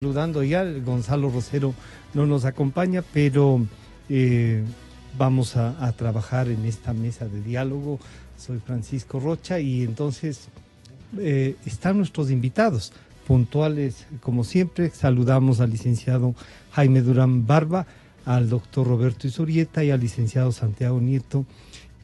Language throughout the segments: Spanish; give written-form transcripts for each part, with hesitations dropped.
Saludando ya, Gonzalo Rosero no nos acompaña, pero vamos a trabajar en esta mesa de diálogo. Soy Francisco Rocha y entonces están nuestros invitados puntuales, como siempre. Saludamos al licenciado Jaime Durán Barba, al doctor Roberto Izurieta y al licenciado Santiago Nieto,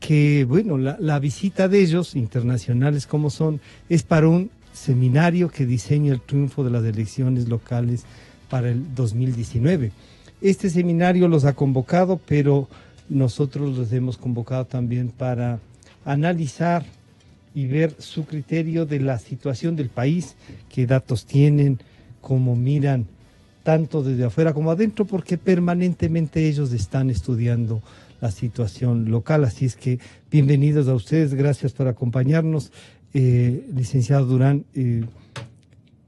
que bueno, la visita de ellos, internacionales como son, es para un seminario que diseña el triunfo de las elecciones locales para el 2019. Este seminario los ha convocado, pero nosotros los hemos convocado también para analizar y ver su criterio de la situación del país, qué datos tienen, cómo miran tanto desde afuera como adentro, porque permanentemente ellos están estudiando la situación local. Así es que bienvenidos a ustedes, gracias por acompañarnos. Licenciado Durán,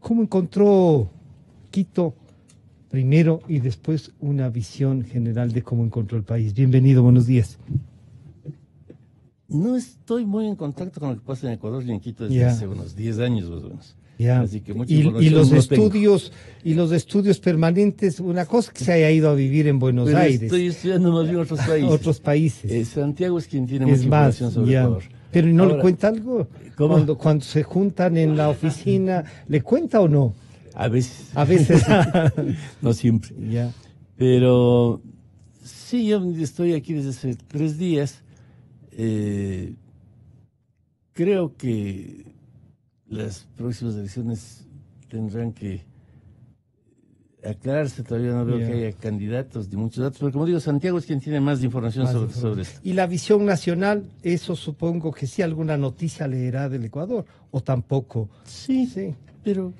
¿cómo encontró Quito primero y después una visión general de cómo encontró el país? Bienvenido, buenos días. No estoy muy en contacto con lo que pasa en Ecuador y en Quito desde hace unos 10 años más o menos. Así que mucha y los estudios y los estudios permanentes, una cosa que se haya ido a vivir en Buenos Aires. Estoy estudiando más bien otros países. Otros países. Santiago es quien tiene mucha información sobre Ecuador. Pero ¿no le cuenta algo? Cuando se juntan en la oficina, ¿le cuenta o no? A veces. A veces. No siempre. Ya. Pero sí, yo estoy aquí desde hace 3 días. Creo que las próximas elecciones tendrán que aclararse. Todavía no veo que haya candidatos de muchos datos, pero como digo, Santiago es quien tiene más información sobre esto. Y la visión nacional, eso supongo que sí, alguna noticia leerá del Ecuador, o tampoco. Sí. Pero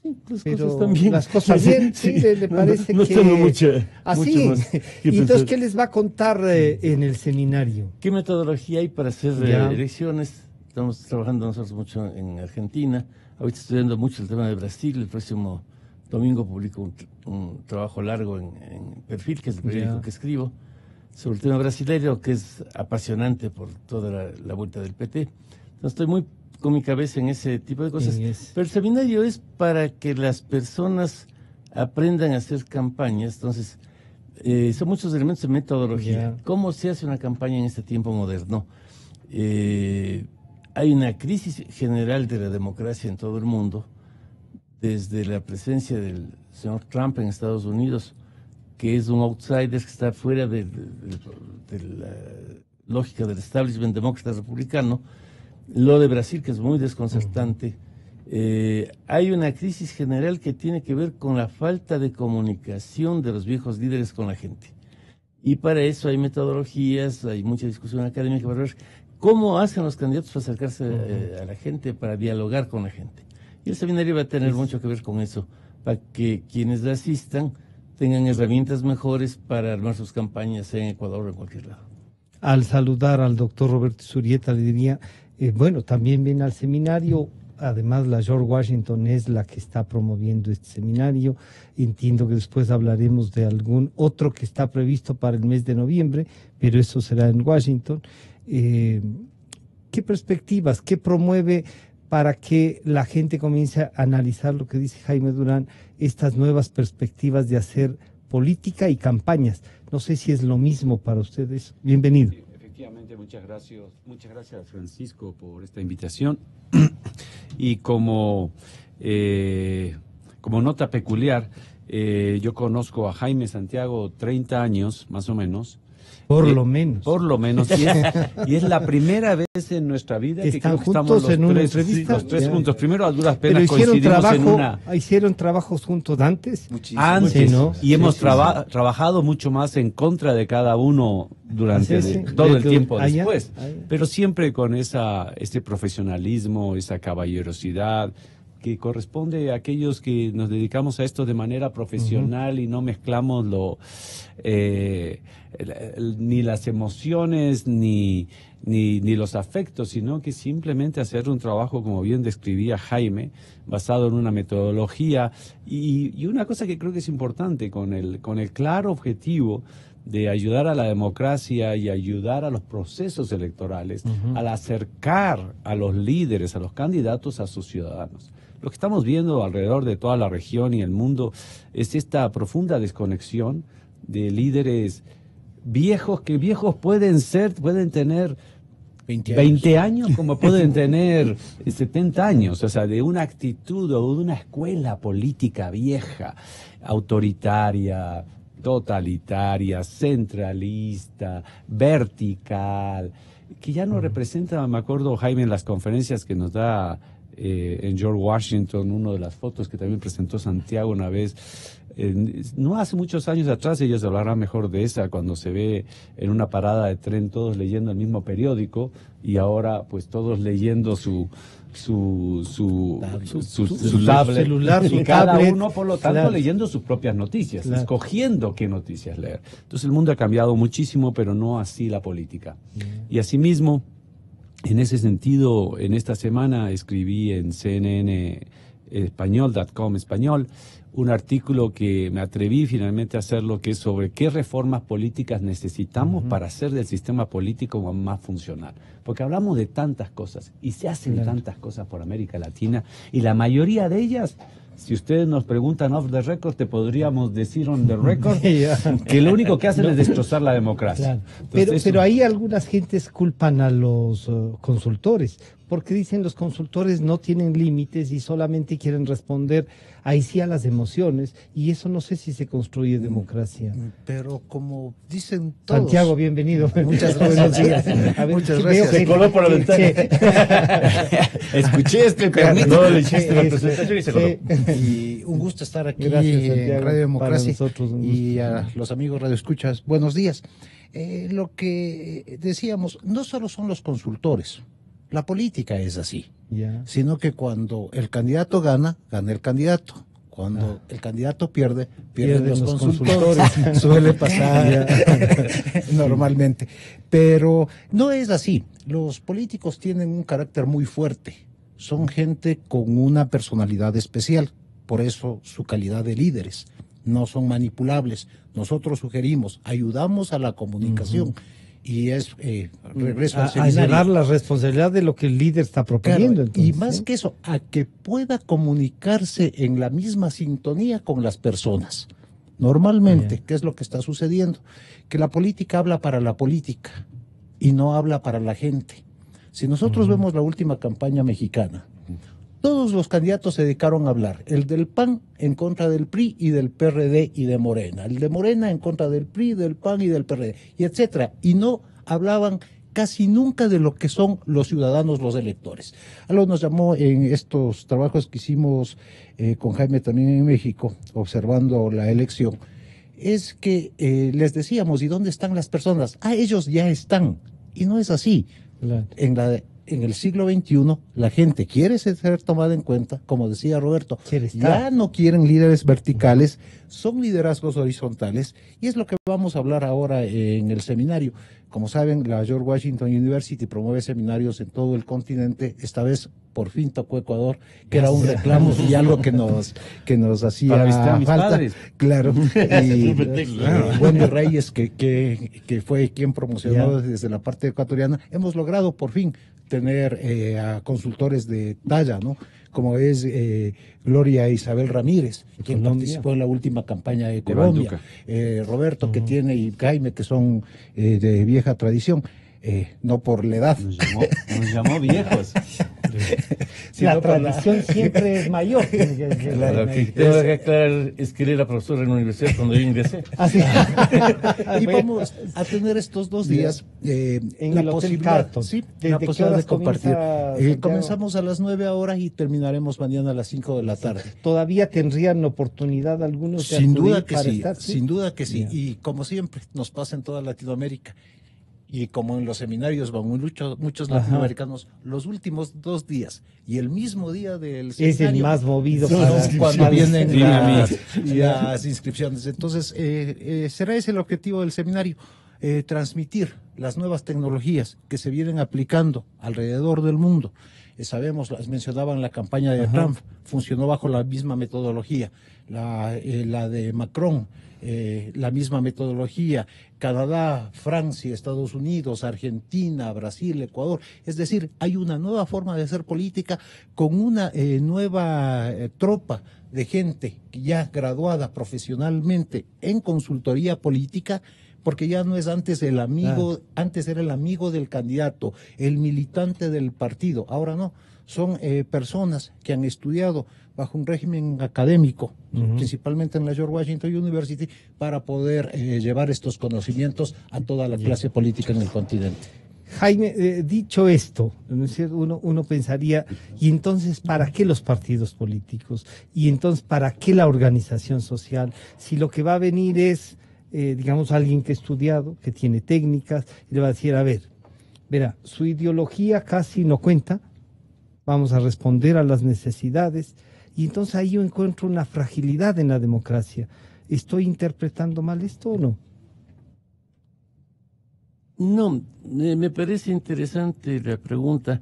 las cosas también. Las cosas bien, sí, le parece no que... tengo mucho más. ¿Y entonces qué les va a contar en el seminario? ¿Qué metodología hay para hacer elecciones? Estamos trabajando nosotros mucho en Argentina. Ahorita estoy estudiando mucho el tema de Brasil. El próximo domingo publico un trabajo largo en Perfil, que es el periódico que escribo, sobre el tema brasileño, que es apasionante por toda la vuelta del PT. Entonces estoy muy con mi cabeza en ese tipo de cosas. Pero el seminario es para que las personas aprendan a hacer campañas. Entonces, son muchos elementos de metodología. ¿Cómo se hace una campaña en este tiempo moderno? Hay una crisis general de la democracia en todo el mundo, desde la presencia del señor Trump en Estados Unidos, que es un outsider que está fuera de la lógica del establishment demócrata republicano, lo de Brasil, que es muy desconcertante. Hay una crisis general que tiene que ver con la falta de comunicación de los viejos líderes con la gente. Y para eso hay metodologías, hay mucha discusión académica para ver cómo hacen los candidatos para acercarse a la gente, para dialogar con la gente. Y el seminario va a tener mucho que ver con eso, para que quienes asistan tengan herramientas mejores para armar sus campañas en Ecuador o en cualquier lado. Al saludar al doctor Roberto Izurieta le diría, bueno, también viene al seminario, además la George Washington es la que está promoviendo este seminario. Entiendo que después hablaremos de algún otro que está previsto para el mes de noviembre, pero eso será en Washington. ¿Qué perspectivas, qué promueve para que la gente comience a analizar lo que dice Jaime Durán, estas nuevas perspectivas de hacer política y campañas? No sé si es lo mismo para ustedes. Bienvenido. Sí, efectivamente, muchas gracias Francisco por esta invitación. Y como nota peculiar, yo conozco a Jaime Santiago 30 años, más o menos. Por lo menos. Por lo menos. Y es la primera vez en nuestra vida que están creo que estamos juntos en una entrevista. Los tres juntos. Primero, a duras penas, pero coincidimos en una... ¿Hicieron trabajos juntos antes? Antes, ¿no? Y hemos trabajado mucho más en contra de cada uno durante todo el tiempo después. Pero siempre con ese profesionalismo, esa caballerosidad que corresponde a aquellos que nos dedicamos a esto de manera profesional y no mezclamos ni las emociones ni los afectos, sino que simplemente hacer un trabajo, como bien describía Jaime, basado en una metodología y una cosa que creo que es importante, con el claro objetivo de ayudar a la democracia y ayudar a los procesos electorales, al acercar a los líderes, a los candidatos, a sus ciudadanos. lo que estamos viendo alrededor de toda la región y el mundo es esta profunda desconexión de líderes viejos, que viejos pueden tener 20 años como pueden tener 70 años, o sea, de una actitud o de una escuela política vieja, autoritaria, totalitaria, centralista, vertical, que ya no representa. Me acuerdo, Jaime, en las conferencias que nos da en George Washington, una de las fotos que también presentó Santiago una vez, no hace muchos años atrás, ellos hablarán mejor de esa, cuando se ve en una parada de tren todos leyendo el mismo periódico, y ahora pues todos leyendo su tablet, celular, y su cada tablet, uno, por lo tanto, claro, leyendo sus propias noticias, claro, escogiendo qué noticias leer. Entonces el mundo ha cambiado muchísimo, pero no así la política. Y asimismo, en ese sentido, en esta semana escribí en CNN español.com español un artículo que me atreví finalmente a hacerlo, que es sobre qué reformas políticas necesitamos para hacer del sistema político más funcional. Porque hablamos de tantas cosas y se hacen tantas cosas por América Latina, y la mayoría de ellas, si ustedes nos preguntan off the record, te podríamos decir on the record que lo único que hacen es destrozar la democracia. Claro. Entonces, Pero ahí algunas gentes culpan a los consultores, porque dicen los consultores no tienen límites y solamente quieren responder ahí sí a las emociones, y eso no sé si se construye democracia. Pero como dicen todos... Santiago, bienvenido. Muchas gracias. A ver, Muchas veo gracias. que- Se coló por la ventana. Sí. Escuché no le hiciste la presentación y se coló. Y un gusto estar aquí Gracias, Santiago, en Radio para Democracia. nosotros un Y gusto. a los amigos radioescuchas, buenos días. Lo que decíamos, no solo son los consultores, la política es así, Ya. sino que cuando el candidato gana, gana el candidato. Cuando el candidato pierde, pierden los consultores. Suele pasar normalmente. Pero no es así. Los políticos tienen un carácter muy fuerte. Son gente con una personalidad especial. Por eso su calidad de líderes. No son manipulables. Nosotros sugerimos, ayudamos a la comunicación. Y es, regreso al A seminario. llevar la responsabilidad de lo que el líder está proponiendo. Claro, y entonces, más que eso, a que pueda comunicarse en la misma sintonía con las personas. Normalmente, Bien. ¿qué es lo que está sucediendo? Que la política habla para la política y no habla para la gente. Si nosotros vemos la última campaña mexicana, todos los candidatos se dedicaron a hablar. El del PAN en contra del PRI y del PRD y de Morena. El de Morena en contra del PRI, del PAN y del PRD, y etcétera. Y no hablaban casi nunca de lo que son los ciudadanos, los electores. Algo nos llamó en estos trabajos que hicimos con Jaime también en México, observando la elección, es que les decíamos, ¿y dónde están las personas? Ah, ellos ya están. Y no es así. claro. En el siglo XXI, la gente quiere ser tomada en cuenta, como decía Roberto, Quiere estar. ya no quieren líderes verticales, son liderazgos horizontales, y es lo que vamos a hablar ahora en el seminario. Como saben, la George Washington University promueve seminarios en todo el continente. Esta vez, por fin tocó Ecuador, que era un reclamo y algo que nos hacía Para visitar a mis falta. padres. Claro. Y Wendy Reyes, que fue quien promocionó desde la parte ecuatoriana, hemos logrado por fin tener a consultores de talla, ¿no? Como es Gloria Isabel Ramírez, quien participó en la última campaña de Colombia, Roberto, que tiene, y Jaime, que son de vieja tradición, no por la edad. Nos llamó viejos. La tradición siempre es mayor. Claro, que tengo que aclarar, es que él era profesor en la universidad cuando yo ingresé. Así. Y vamos a tener estos 2 días En la el Hotel posibilidad, Carlton. sí, ¿Desde la qué posibilidad horas de compartir. comienza, Santiago? Comenzamos a las 9 ahora y terminaremos mañana a las 5 de la tarde. ¿Todavía tendrían oportunidad algunos de Sin acudir duda que para sí, estar? sin duda que sí. Ya. Y como siempre, nos pasa en toda Latinoamérica. Y como en los seminarios van muchos latinoamericanos, los últimos 2 días y el mismo día del seminario Es el más movido son para cuando vienen Sí, a las inscripciones. Entonces, será ese el objetivo del seminario, transmitir las nuevas tecnologías que se vienen aplicando alrededor del mundo. sabemos, mencionaban la campaña de Trump, funcionó bajo la misma metodología, la de Macron, la misma metodología, Canadá, Francia, Estados Unidos, Argentina, Brasil, Ecuador. Es decir, hay una nueva forma de hacer política con una nueva tropa de gente ya graduada profesionalmente en consultoría política, porque ya no es antes el amigo, antes era el amigo del candidato, el militante del partido, ahora no, son personas que han estudiado bajo un régimen académico, principalmente en la George Washington University, para poder llevar estos conocimientos a toda la clase política en el continente. Jaime, dicho esto, ¿no es cierto? Uno pensaría, ¿y entonces para qué los partidos políticos? ¿Y entonces para qué la organización social? Si lo que va a venir es, digamos, alguien que ha estudiado, que tiene técnicas, y le va a decir, a ver, verá, su ideología casi no cuenta, vamos a responder a las necesidades, y entonces ahí yo encuentro una fragilidad en la democracia. ¿Estoy interpretando mal esto o no? No, me parece interesante la pregunta,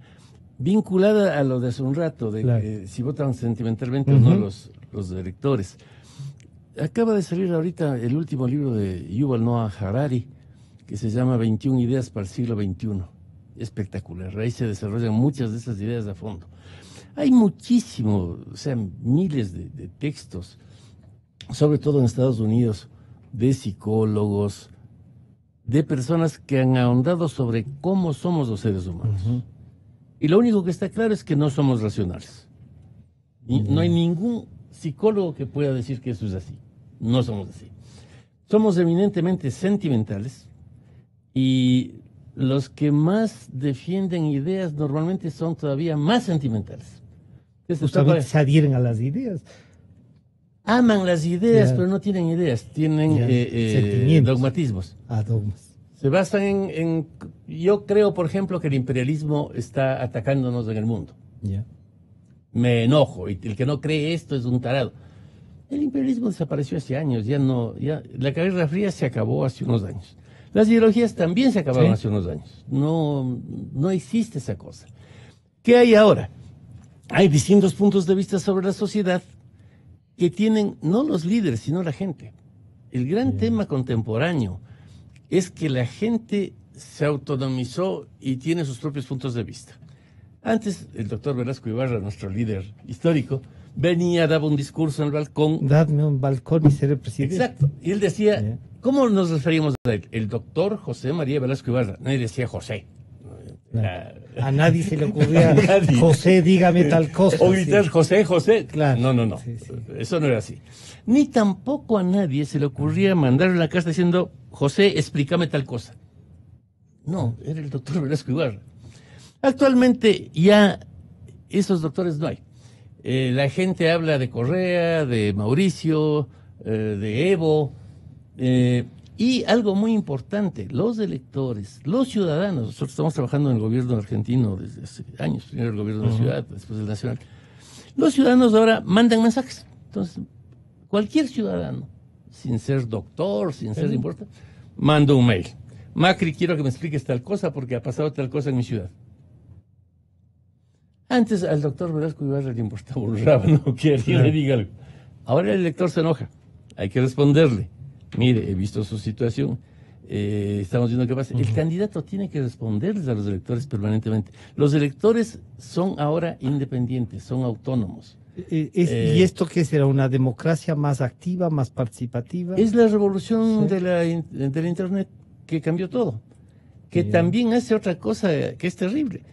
vinculada a lo de hace un rato, de que si votan sentimentalmente o no los electores. Acaba de salir ahorita el último libro de Yuval Noah Harari, que se llama 21 ideas para el siglo XXI. Espectacular, ahí se desarrollan muchas de esas ideas a fondo. Hay muchísimo, o sea, miles de textos, sobre todo en Estados Unidos, de psicólogos, de personas que han ahondado sobre cómo somos los seres humanos. Y lo único que está claro es que no somos racionales. Y no hay ningún psicólogo que pueda decir que eso es así. No somos así. Somos eminentemente sentimentales, y los que más defienden ideas normalmente son todavía más sentimentales. Justamente se adhieren a las ideas. Aman las ideas, pero no tienen ideas, tienen dogmatismos. Dogmas. Se basan en... Yo creo, por ejemplo, que el imperialismo está atacándonos en el mundo. Me enojo, y el que no cree esto es un tarado. El imperialismo desapareció hace años, ya la Guerra Fría se acabó hace unos años. Las ideologías también se acabaron hace unos años. No existe esa cosa. ¿Qué hay ahora? Hay distintos puntos de vista sobre la sociedad que tienen no los líderes, sino la gente. El gran tema contemporáneo es que la gente se autonomizó y tiene sus propios puntos de vista. Antes, el doctor Velasco Ibarra, nuestro líder histórico, venía, daba un discurso en el balcón. Dadme un balcón y seré presidente. Exacto. Y él decía, ¿cómo nos referíamos a él? El doctor José María Velasco Ibarra. Nadie decía José. A nadie se le ocurría, José, dígame tal cosa. O gritar, José, José. Claro. No. Eso no era así. Ni tampoco a nadie se le ocurría mandarle una carta diciendo, José, explícame tal cosa. No, era el doctor Velasco Ibarra. Actualmente ya esos doctores no hay. La gente habla de Correa, de Mauricio, de Evo, y algo muy importante, los electores, los ciudadanos. Nosotros estamos trabajando en el gobierno argentino desde hace años, primero el gobierno de la ciudad, después el nacional. Los ciudadanos ahora mandan mensajes. Entonces, cualquier ciudadano, sin ser doctor, sin ser importante, manda un mail. Macri, quiero que me expliques tal cosa porque ha pasado tal cosa en mi ciudad. Antes al doctor Velasco Ibarra le importaba un rábano que alguien le diga algo. Ahora el elector se enoja. Hay que responderle. Mire, he visto su situación. Estamos viendo qué pasa. El candidato tiene que responderles a los electores permanentemente. Los electores son ahora independientes, son autónomos. ¿Y esto qué será? ¿Una democracia más activa, más participativa? Es la revolución de la Internet que cambió todo. Que también hace otra cosa que es terrible.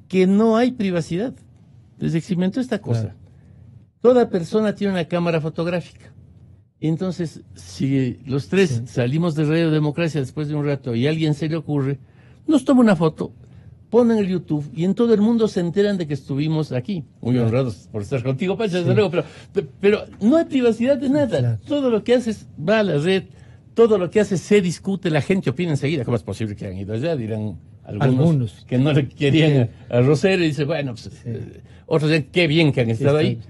Que no hay privacidad. Desde que se inventó esta cosa, toda persona tiene una cámara fotográfica. Entonces, si los tres salimos de Radio Democracia después de un rato y a alguien se le ocurre, nos toma una foto, ponen el YouTube y en todo el mundo se enteran de que estuvimos aquí. Muy honrados por estar contigo, Pacha, desde luego, pero no hay privacidad de nada. Todo lo que haces va a la red, todo lo que haces se discute, la gente opina enseguida. ¿Cómo es posible que hayan ido allá? Dirán algunos que no le querían a Rosero y dice, bueno, pues, otros dicen, qué bien que han estado ahí.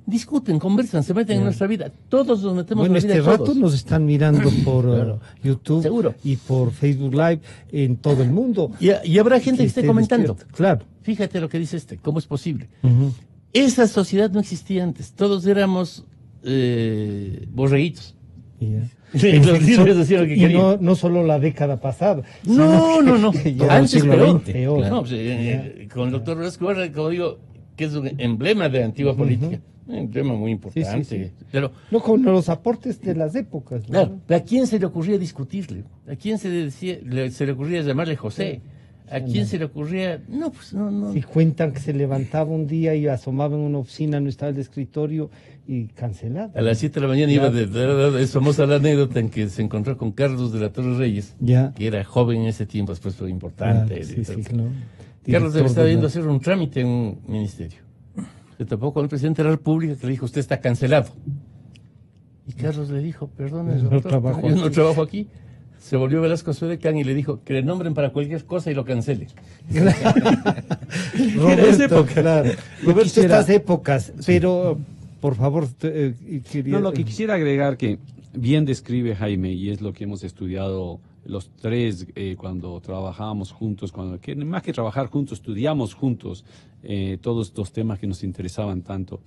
discuten, conversan, se meten en nuestra vida. Todos nos metemos Bueno, en la vida. este rato todos. nos están mirando por YouTube Seguro. y por Facebook Live en todo el mundo. Y habrá gente que esté comentando. despierto. Claro. Fíjate lo que dice ¿cómo es posible? Ujú. Esa sociedad no existía antes, todos éramos borreguitos. Ya. Sí, los líderes decían lo que Y querían. no solo la década pasada. No. Ya Antes el siglo peor. XX, peor. No, pues, con el doctor Velasco Ibarra, como digo, que es un emblema de antigua política, un emblema muy importante. Sí. Pero, No, con los aportes de las épocas. ¿no? claro, ¿a quién se le ocurría discutirle? ¿A quién se le ocurría llamarle José? ¿A quién se le ocurría? No, pues no. Si cuentan que se levantaba un día y asomaba en una oficina, no estaba el escritorio y cancelado. A las 7 de la mañana iba es famosa la anécdota en que se encontró con Carlos de la Torre Reyes, Ya. que era joven en ese tiempo, después fue importante. Sí, claro. Carlos Director estaba de yendo a la- hacer un trámite en un ministerio. Se topó con el presidente de la República que le dijo, usted está cancelado. Y Carlos le dijo, perdone, No doctor, trabajo yo no aquí". trabajo aquí. Se volvió Velasco Suedecán y le dijo que le nombren para cualquier cosa y lo cancele. Roberto, claro. Roberto, quisiera- estas épocas, pero por favor, quería... No, lo que quisiera agregar que bien describe Jaime, y es lo que hemos estudiado los tres cuando trabajábamos juntos, más que trabajar juntos, estudiamos juntos todos estos temas que nos interesaban tanto.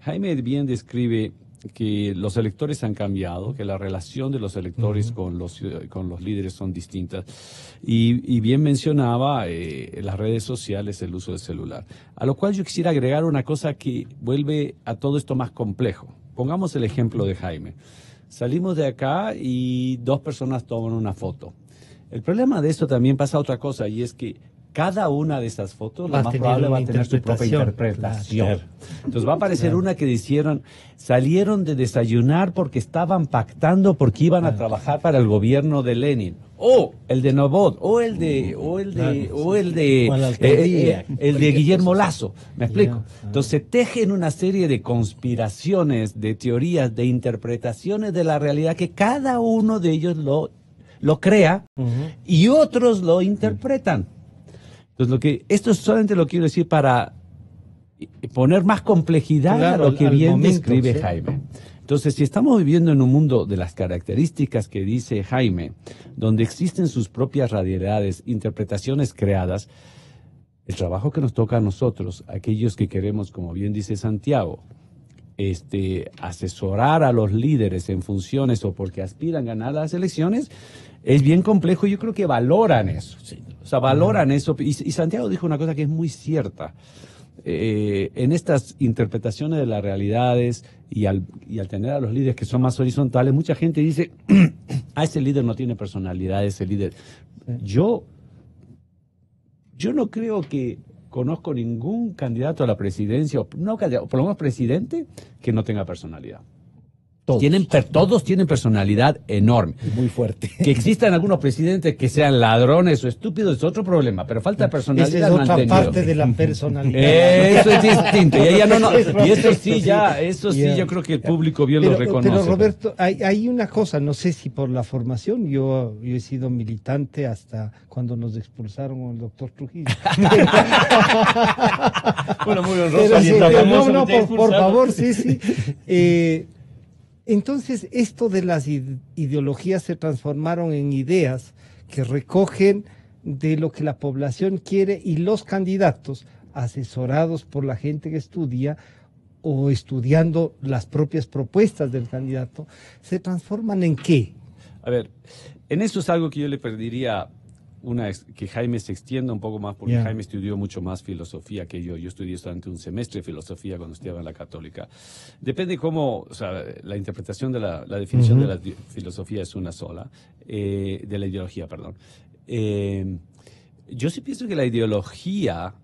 Jaime bien describe que los electores han cambiado, que la relación de los electores con los líderes son distintas. Y bien mencionaba las redes sociales, el uso del celular. A lo cual yo quisiera agregar una cosa que vuelve a todo esto más complejo. Pongamos el ejemplo de Jaime. Salimos de acá y dos personas toman una foto. El problema de esto también pasa otra cosa, y es que cada una de esas fotos, Va lo a más tener probable va a una tener su propia interpretación. interpretación. Entonces va a aparecer una que salieron de desayunar porque estaban pactando porque iban a trabajar para el gobierno de Lenin. O el de Novot, o el de O la alcaldía. el de Guillermo Lazo. ¿Me explico? Entonces se tejen una serie de conspiraciones, de teorías, de interpretaciones de la realidad que cada uno de ellos lo crea y otros lo interpretan. Entonces, esto solamente lo quiero decir para poner más complejidad Claro, a lo que al bien momento, describe sí. Jaime. Entonces, si estamos viviendo en un mundo de las características que dice Jaime, donde existen sus propias realidades, interpretaciones creadas, el trabajo que nos toca a nosotros, aquellos que queremos, como bien dice Santiago, asesorar a los líderes en funciones o porque aspiran a ganar las elecciones, es bien complejo. Yo creo que valoran eso. Sí. O sea, valoran eso. Y Santiago dijo una cosa que es muy cierta. En estas interpretaciones de las realidades y al tener a los líderes que son más horizontales, mucha gente dice, ese líder no tiene personalidad, ese líder. Yo no creo que conozco ningún candidato a la presidencia, o por lo menos presidente, que no tenga personalidad. Todos tienen personalidad enorme. Muy fuerte. Que existan algunos presidentes que sean ladrones o estúpidos es otro problema, pero falta personalidad. Esa es otra mantenido. parte de la personalidad. Eso es distinto. Y, ella y eso sí, Ya. yo creo que el público bien lo reconoce. Pero Roberto, hay una cosa, no sé si por la formación, yo he sido militante hasta cuando nos expulsaron con el doctor Trujillo. Bueno, muy Pero honroso. sí, y está no, famoso, no, te por expulsaron. favor, sí. Entonces, esto de las ideologías se transformaron en ideas que recogen de lo que la población quiere y los candidatos, asesorados por la gente que estudia o estudiando las propias propuestas del candidato, se transforman en ¿qué? A ver, en eso es algo que yo le pediría que Jaime se extienda un poco más, porque Ya. Jaime estudió mucho más filosofía que yo. Yo estudié durante un semestre de filosofía cuando estudiaba en la Católica. Depende cómo, o sea, la interpretación de la definición de la filosofía es una sola, de la ideología, perdón. Yo sí pienso que la ideología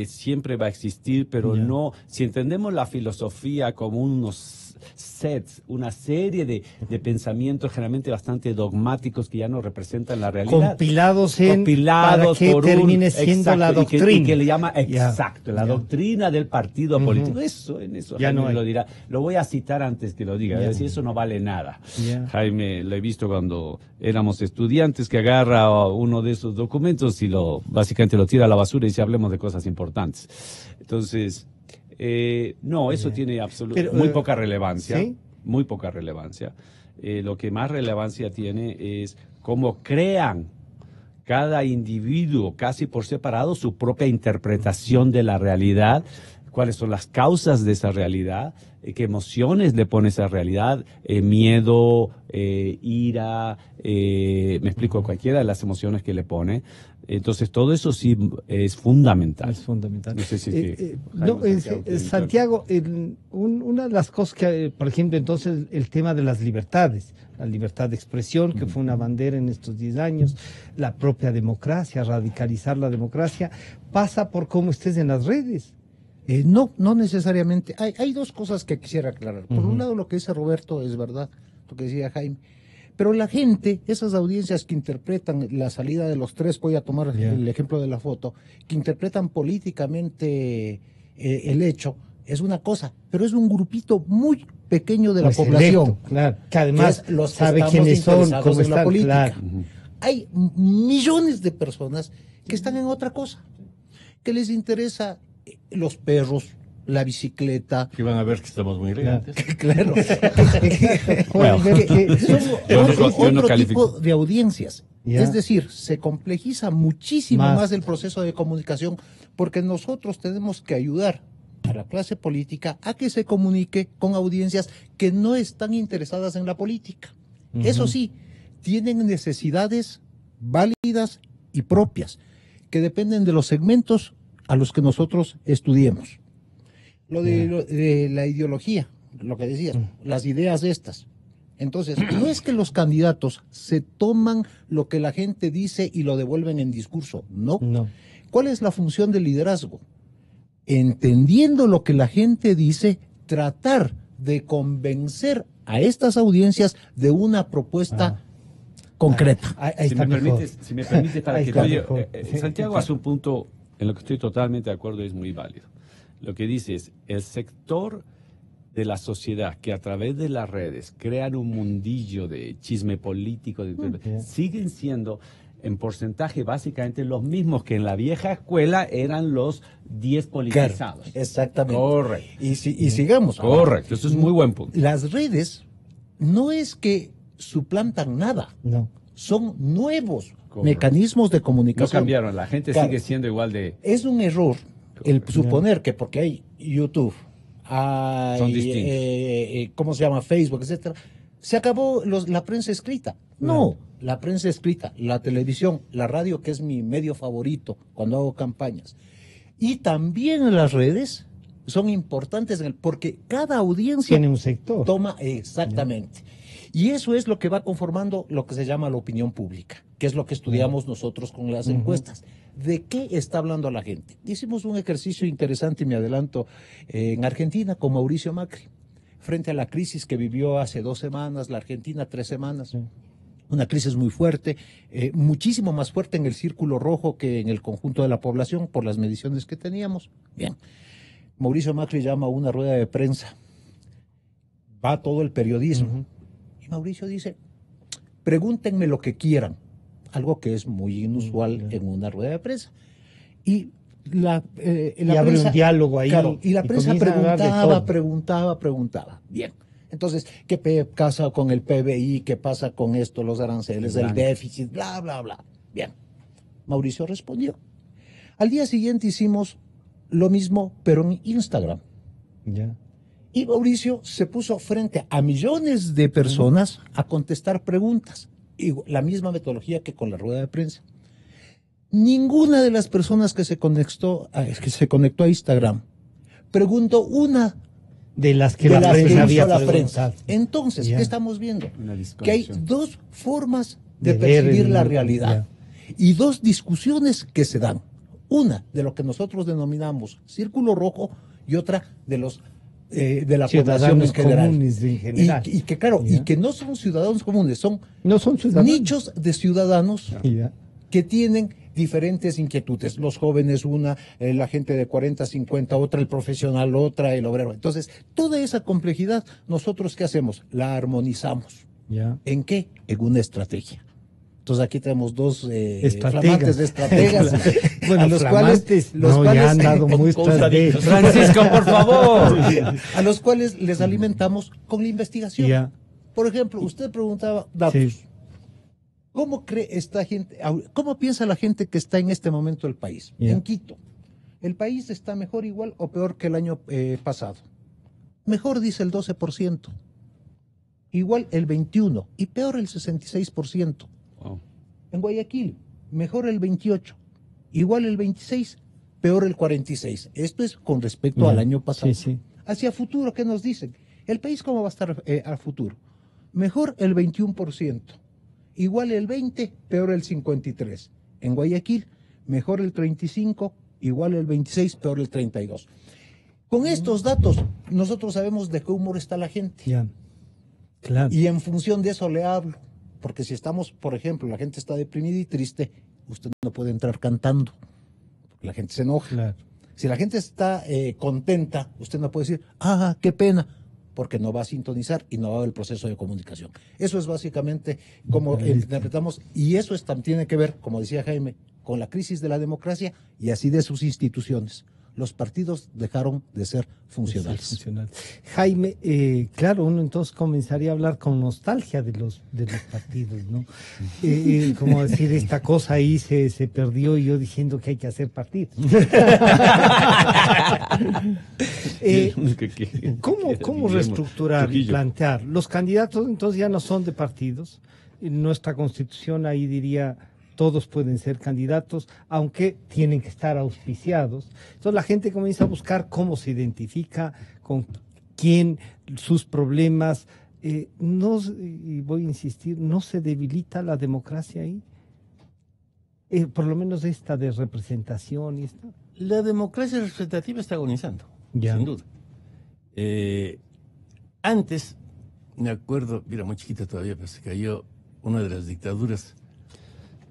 siempre va a existir, pero Ya. no, si entendemos la filosofía como unos sets, una serie de pensamientos generalmente bastante dogmáticos que ya no representan la realidad. Compilados para Compilados que por termine siendo exacto, la y que doctrina. le llama Ya. exacto, la Ya. doctrina del partido político. En eso Ya Jaime no hay. lo dirá. Lo voy a citar antes que lo diga. Ya. Es decir, eso no vale nada. Ya. Jaime, lo he visto cuando éramos estudiantes, que agarra uno de esos documentos y básicamente lo tira a la basura y dice, hablemos de cosas importantes. Entonces, No, eso tiene muy poca relevancia. ¿sí? Muy poca relevancia. Lo que más relevancia tiene es cómo crean cada individuo, casi por separado, su propia interpretación de la realidad, cuáles son las causas de esa realidad, qué emociones le pone esa realidad, miedo, ira, me explico, cualquiera de las emociones que le pone. Entonces, todo eso sí es fundamental. Es fundamental. No sé si es que Santiago, una de las cosas que, por ejemplo, entonces el tema de las libertades, la libertad de expresión, que fue una bandera en estos 10 años, la propia democracia, radicalizar la democracia, pasa por cómo estés en las redes. No necesariamente. Hay dos cosas que quisiera aclarar. Por un lado, lo que dice Roberto es verdad, lo que decía Jaime. Pero la gente, esas audiencias que interpretan la salida de los tres, voy a tomar el ejemplo de la foto, que interpretan políticamente el hecho, es una cosa, pero es un grupito muy pequeño de la población. Selecto, claro, que además que los sabe que quiénes son, interesados cómo en la están, política. claro. Hay millones de personas que están en otra cosa, que les interesa los perros, la bicicleta. Que van a ver que estamos muy elegantes. Claro. Bueno. Son otro califico. tipo de audiencias. Ya. Es decir, se complejiza muchísimo Más. más el proceso de comunicación porque nosotros tenemos que ayudar a la clase política a que se comunique con audiencias que no están interesadas en la política. Eso sí, tienen necesidades válidas y propias que dependen de los segmentos a los que nosotros estudiemos. Lo de la ideología, lo que decías, las ideas estas. Entonces, no es que los candidatos se toman lo que la gente dice y lo devuelven en discurso, no. ¿Cuál es la función del liderazgo? Entendiendo lo que la gente dice, tratar de convencer a estas audiencias de una propuesta concreta. Ahí está mejor. Si me permites, para Ahí que está oye, mejor. Santiago hace un punto en lo que estoy totalmente de acuerdo y es muy válido. Lo que dice es, el sector de la sociedad que a través de las redes crean un mundillo de chisme político, siguen siendo en porcentaje básicamente los mismos que en la vieja escuela eran los 10 politizados. Claro, exactamente. Correcto. Y sigamos. Correcto, eso es muy buen punto. Las redes no es que suplantan nada, No. son nuevos Correcto. mecanismos de No comunicación. cambiaron, la gente Claro. sigue siendo igual de... Es un error el Correcto. suponer que porque hay YouTube, Son hay, distintos. ¿cómo se llama? Facebook, etcétera, se acabó la prensa escrita. No, la prensa escrita, la televisión, la radio, que es mi medio favorito cuando hago campañas, y también las redes son importantes porque cada audiencia Tiene un sector. toma exactamente. Y eso es lo que va conformando lo que se llama la opinión pública, que es lo que estudiamos nosotros con las encuestas. ¿De qué está hablando la gente? Hicimos un ejercicio interesante, y me adelanto, en Argentina con Mauricio Macri, frente a la crisis que vivió hace 2 semanas, la Argentina 3 semanas. Una crisis muy fuerte, muchísimo más fuerte en el círculo rojo que en el conjunto de la población por las mediciones que teníamos. Bien, Mauricio Macri llama a una rueda de prensa, va todo el periodismo, y Mauricio dice, pregúntenme lo que quieran, algo que es muy inusual en una rueda de prensa. Y la abre prensa, un diálogo ahí. claro, y la prensa comienzan a hablar de todo. preguntaba. Bien. Entonces, ¿qué pasa con el PBI? ¿Qué pasa con esto, los aranceles, el déficit, bla, bla, bla? Bien. Mauricio respondió. Al día siguiente hicimos lo mismo, pero en Instagram. Ya. Y Mauricio se puso frente a millones de personas a contestar preguntas. Y la misma metodología que con la rueda de prensa. Ninguna de las personas que se conectó a Instagram preguntó una De las que de la las que prensa hizo había la preguntado. prensa. Entonces, Ya. ¿qué estamos viendo? Una Que hay desconexión. 2 formas de De ver percibir el la mundo, realidad y 2 discusiones que se dan. Una de lo que nosotros denominamos círculo rojo y otra de los de la población en Ciudadanos general. comunes en general. Y que claro, Ya. y que no son ciudadanos comunes, son No son ciudadanos. nichos de ciudadanos Ya. que tienen diferentes inquietudes. Los jóvenes una, la gente de 40, 50, otra, el profesional, otra, el obrero. Entonces, toda esa complejidad, ¿nosotros qué hacemos? La armonizamos. Ya. ¿En qué? En una estrategia. Entonces aquí tenemos dos Estrategas. flamantes estrategas, Bueno, a los cuales ya han dado muestras de... Francisco, por favor. a los cuales les alimentamos con la investigación. Ya. Por ejemplo, usted preguntaba datos. Sí. ¿Cómo cree esta gente, cómo piensa la gente que está en este momento del país? Ya. En Quito, ¿el país está mejor, igual o peor que el año pasado? Mejor, dice el 12%, igual el 21% y peor el 66%. Wow. En Guayaquil, mejor el 28%, igual el 26%, peor el 46%. Esto es con respecto al año pasado. Sí, sí. Hacia futuro, ¿qué nos dicen? ¿El país cómo va a estar a futuro? Mejor el 21%, igual el 20%, peor el 53%. En Guayaquil, mejor el 35%, igual el 26%, peor el 32%. Con estos datos, nosotros sabemos de qué humor está la gente. Ya. Claro. Y en función de eso le hablo. Porque si estamos, por ejemplo, la gente está deprimida y triste, usted no puede entrar cantando. Porque la gente se enoja. Claro. Si la gente está contenta, usted no puede decir, ah, qué pena, porque no va a sintonizar y no va a haber el proceso de comunicación. Eso es básicamente como interpretamos, y eso tiene que ver, como decía Jaime, con la crisis de la democracia y así de sus instituciones. Los partidos dejaron de ser funcionales. Jaime, claro, uno entonces comenzaría a hablar con nostalgia de los partidos, ¿no? Como decir, esta cosa ahí se perdió y yo diciendo que hay que hacer partidos. ¿Cómo reestructurar y plantear? Los candidatos entonces ya no son de partidos. En nuestra constitución ahí diría... Todos pueden ser candidatos, aunque tienen que estar auspiciados. Entonces la gente comienza a buscar cómo se identifica, con quién, sus problemas. Y voy a insistir, ¿no se debilita la democracia ahí? Por lo menos esta de representación y esta. La democracia representativa está agonizando, Ya. sin duda. Antes, me acuerdo, era muy chiquita todavía, pero se cayó una de las dictaduras.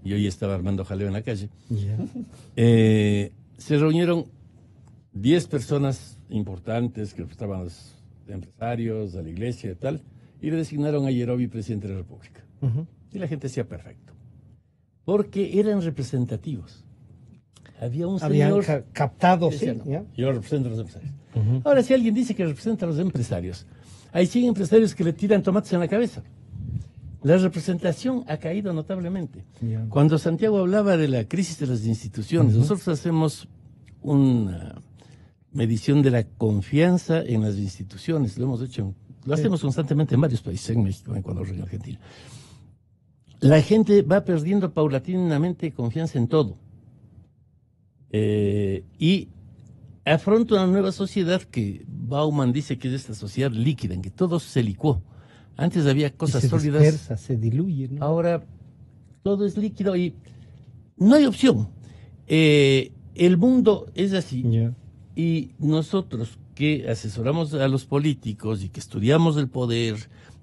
Yo ya estaba armando jaleo en la calle. Ya. Se reunieron 10 personas importantes que representaban a los empresarios, a la iglesia y tal, y le designaron a Yerovi presidente de la República. Uh-huh. Y la gente decía perfecto. Porque eran representativos. Había un Habían señor... captado, decía, sí. no, ¿Ya? yo represento a los empresarios. Uh-huh. Ahora, si alguien dice que representa a los empresarios, hay 100 empresarios que le tiran tomates en la cabeza. La representación ha caído notablemente. Ya. Cuando Santiago hablaba de la crisis de las instituciones, nosotros hacemos una medición de la confianza en las instituciones. Lo hemos hecho, lo hacemos constantemente en varios países, en México, en Ecuador, en Argentina. La gente va perdiendo paulatinamente confianza en todo. Y afronta una nueva sociedad que Bauman dice que es esta sociedad líquida, en que todo se licuó. Antes había cosas se sólidas. dispersa, se diluye, ¿no? Ahora todo es líquido y no hay opción. El mundo es así. Ya. Y nosotros que asesoramos a los políticos y que estudiamos el poder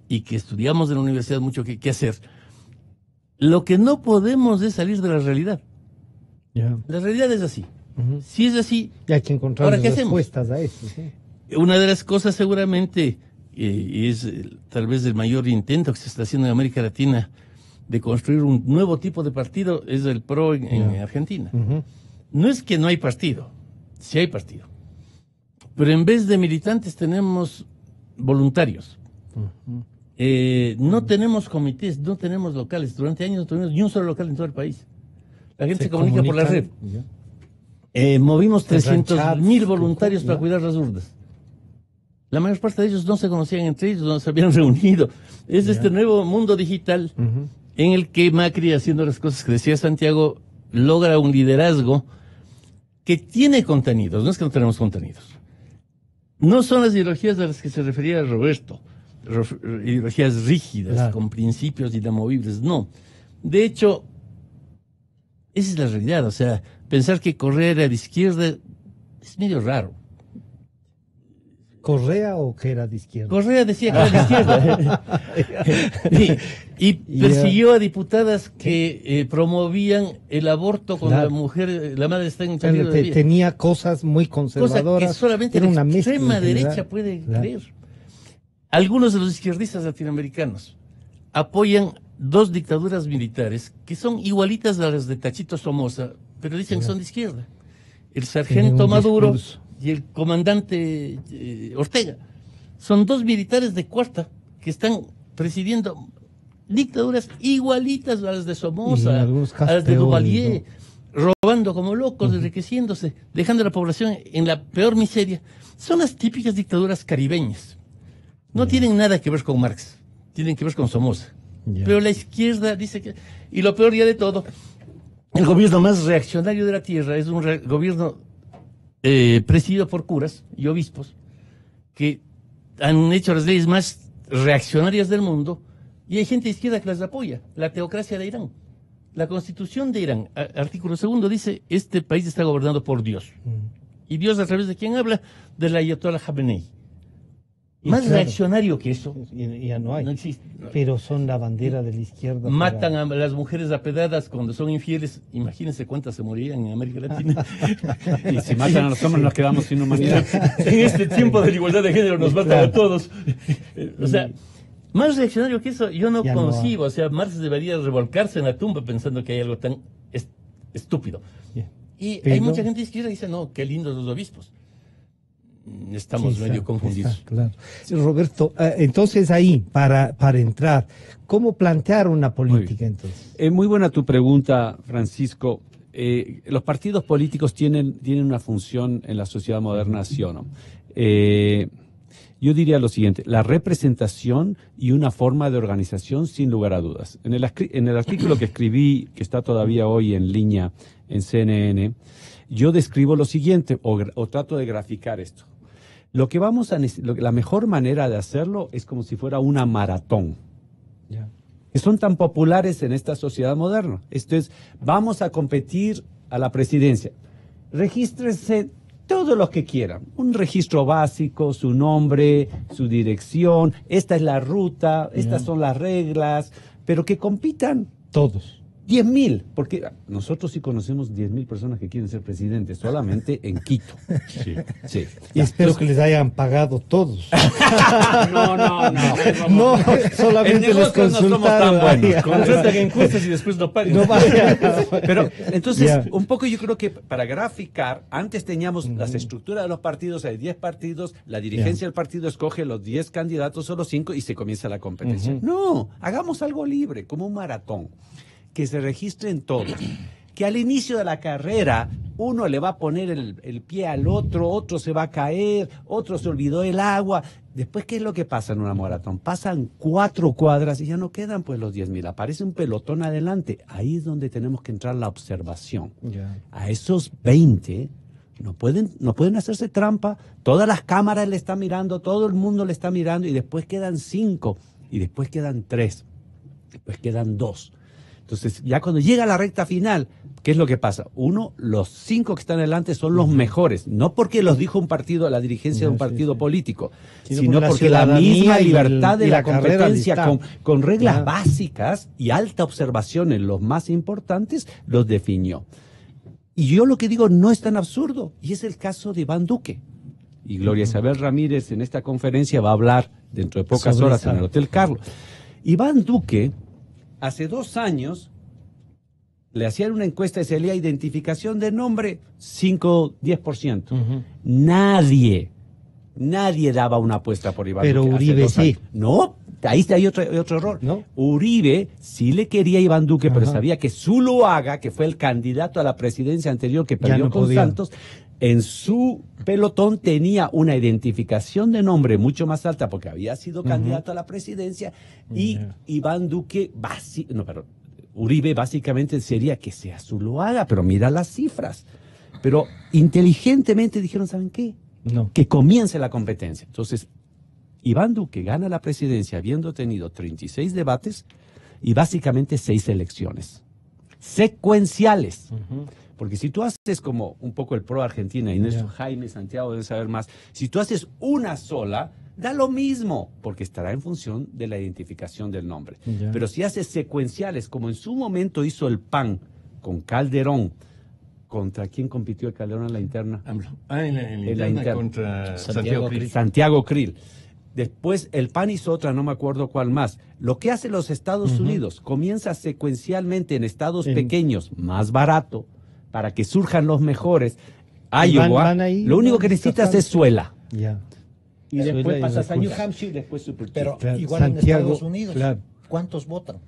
y que estudiamos en la universidad mucho qué hacer, lo que no podemos es salir de la realidad. Ya. La realidad es así. Uh-huh. Si es así, Y hay que encontrar ¿ahora qué hacemos? respuestas a eso. ¿Sí? una de las cosas seguramente es tal vez el mayor intento que se está haciendo en América Latina de construir un nuevo tipo de partido es el PRO en Argentina. Uh-huh. No es que no hay partido, sí hay partido. Pero en vez de militantes tenemos voluntarios. Uh-huh. No tenemos comités, no tenemos locales. Durante años no tuvimos ni un solo local en todo el país. La gente se comunica por la red. Movimos 300.000 voluntarios para cuidar las urnas. La mayor parte de ellos no se conocían entre ellos, no se habían reunido. Es este nuevo mundo digital en el que Macri, haciendo las cosas que decía Santiago, logra un liderazgo que tiene contenidos. No es que no tenemos contenidos. No son las ideologías a las que se refería Roberto, ideologías rígidas, claro, con principios inamovibles. No. De hecho, esa es la realidad. O sea, pensar que Correa era de izquierda es medio raro. ¿Correa o que era de izquierda? Correa decía que era de izquierda. y persiguió a diputadas que promovían el aborto cuando la mujer, la madre está en peligro de vida. Tenía cosas muy conservadoras. Cosa que solamente era la una extrema derecha puede creer. Algunos de los izquierdistas latinoamericanos apoyan dos dictaduras militares que son igualitas a las de Tachito Somoza, pero dicen que son de izquierda. El sargento Maduro y el comandante Ortega. Son dos militares de cuarta que están presidiendo dictaduras igualitas a las de Somoza, a las de Duvalier, ¿no? Robando como locos, enriqueciéndose, dejando a la población en la peor miseria. Son las típicas dictaduras caribeñas. No tienen nada que ver con Marx, tienen que ver con Somoza. Pero la izquierda dice que... Y lo peor ya de todo, el gobierno más reaccionario de la tierra es un gobierno presidido por curas y obispos que han hecho las leyes más reaccionarias del mundo, y hay gente de izquierda que las apoya. La teocracia de Irán. La constitución de Irán, artículo 2, dice: este país está gobernado por Dios. ¿Y Dios a través de quién habla? De la Ayatollah Khamenei. Más reaccionario que eso ya no hay. No existe. Pero son la bandera de la izquierda. Matan a las mujeres apedradas cuando son infieles. Imagínense cuántas se morirían en América Latina. Y si matan a los hombres nos quedamos sin humanidad. En este tiempo de igualdad de género nos matan a todos. O sea, más reaccionario que eso yo no concibo. O sea, Marx debería revolcarse en la tumba pensando que hay algo tan estúpido. Y hay mucha gente de izquierda que dice: no, qué lindos los obispos. Estamos medio confundidos. Claro. Roberto, entonces ahí, para entrar, ¿cómo plantear una política entonces? Muy buena tu pregunta, Francisco. Los partidos políticos tienen una función en la sociedad moderna, ¿sí o no? Yo diría lo siguiente: la representación y una forma de organización, sin lugar a dudas. En el artículo que escribí, que está todavía hoy en línea en CNN, yo describo lo siguiente, o trato de graficar esto. Lo que la mejor manera de hacerlo es como si fuera una maratón. Que son tan populares en esta sociedad moderna. Esto es: vamos a competir a la presidencia. Regístrense todos los que quieran. Un registro básico, su nombre, su dirección, esta es la ruta, estas son las reglas, pero que compitan todos. 10.000, porque nosotros sí conocemos 10.000 personas que quieren ser presidentes, solamente en Quito. Sí. Y espero que les hayan pagado todos. No, solamente les consultaron. No somos tan buenos. Contratan encuestas y después no pagan. Pero entonces, un poco yo creo que para graficar, antes teníamos las estructuras de los partidos, hay 10 partidos, la dirigencia del partido escoge los 10 candidatos o los 5 y se comienza la competencia. No, hagamos algo libre, como un maratón. Que se registren todos, que al inicio de la carrera uno le va a poner el pie al otro se va a caer, otro se olvidó el agua. Después, ¿qué es lo que pasa en una maratón? Pasan 4 cuadras y ya no quedan pues los 10.000, aparece un pelotón adelante. Ahí es donde tenemos que entrar la observación. A esos 20 no pueden hacerse trampa, todas las cámaras le están mirando, todo el mundo le está mirando, y después quedan 5, y después quedan 3, después quedan 2. Entonces, ya cuando llega la recta final, ¿qué es lo que pasa? Los 5 que están adelante son los mejores, no porque los dijo un partido, la dirigencia de un partido político, sino porque la misma libertad de la competencia con reglas básicas y alta observación en los más importantes los definió. Y yo lo que digo no es tan absurdo, y es el caso de Iván Duque. Y Gloria Isabel Ramírez en esta conferencia va a hablar dentro de pocas horas en el Hotel Carlos. Iván Duque, hace 2 años, le hacían una encuesta y salía identificación de nombre 5-10%. Nadie daba una apuesta por Iván Duque. Pero Uribe sí. No, ahí hay otro error. ¿No? Uribe sí le quería a Iván Duque, pero sabía que Zuluaga, que fue el candidato a la presidencia anterior que perdió con Santos, en su pelotón tenía una identificación de nombre mucho más alta porque había sido candidato a la presidencia, y Iván Duque, Uribe básicamente sería que sea Zuluaga, pero mira las cifras. Pero inteligentemente dijeron: ¿saben qué? Que comience la competencia. Entonces, Iván Duque gana la presidencia habiendo tenido 36 debates y básicamente 6 elecciones secuenciales. Porque si tú haces como un poco el pro Argentina, y Néstor Jaime Santiago debe saber más, si tú haces una sola, da lo mismo, porque estará en función de la identificación del nombre. Pero si haces secuenciales, como en su momento hizo el PAN con Calderón, ¿contra quién compitió el Calderón en la interna? En la interna contra Santiago Krill. Santiago Krill. Después el PAN hizo otra, no me acuerdo cuál más. Lo que hace los Estados Unidos, comienza secuencialmente en estados pequeños, más barato, para que surjan los mejores. Iowa, lo único que necesitas es suela. Ya. Y después pasas a New Hampshire y después Super Pero Claro, igual Santiago, en Estados Unidos, claro. ¿cuántos votan?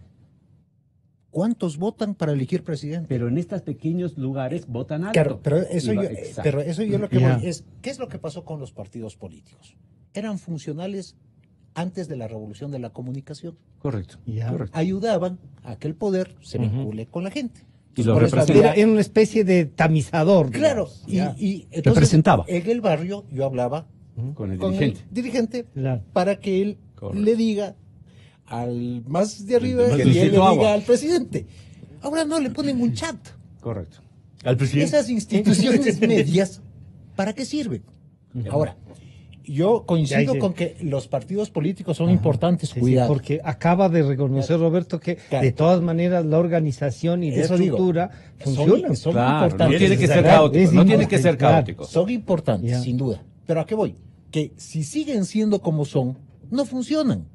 ¿Cuántos votan para elegir presidente? Pero en estos pequeños lugares votan alto. Claro, pero eso yo lo que Ya. voy es, ¿qué es lo que pasó con los partidos políticos? Eran funcionales antes de la revolución de la comunicación. Correcto. Ya. Correcto. Ayudaban a que el poder se vincule con la gente. Y lo Por eso representa. Era una especie de tamizador. Claro, digamos, ya. y entonces, Representaba. en el barrio yo hablaba Con el con dirigente. el dirigente Claro. para que él Correcto. le diga al más de arriba más que del él le sitio agua. diga al presidente. Ahora no, le ponen un chat. Correcto. Al presidente. Esas instituciones medias, ¿para qué sirven? Ahora, yo coincido Ya, con que los partidos políticos son importantes, Sí, sí, cuidado. porque acaba de reconocer Roberto que Claro. de todas maneras la organización y la Eso digo. estructura funcionan. Son Claro, no importantes. tiene que ser Claro, caótico. es No tiene que ser claro. caótico. Son importantes, Ya. sin duda. Pero ¿a qué voy? Que si siguen siendo como son, no funcionan.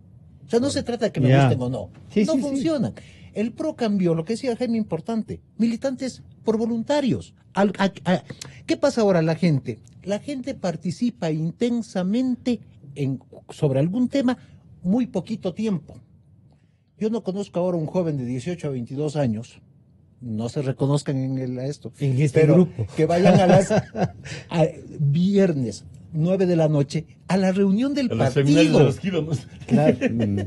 O sea, no se trata de que me Ya. gusten o no. Sí, no sí, sí. funcionan. El PRO cambió, lo que decía Jaime, importante, militantes por voluntarios. ¿Qué pasa ahora? La gente participa intensamente sobre algún tema muy poquito tiempo. Yo no conozco ahora un joven de 18 a 22 años, no se reconozcan en esto, En este pero grupo. que vayan viernes 9 de la noche a la reunión del A los seminarios de partido. los kilómetros. Claro.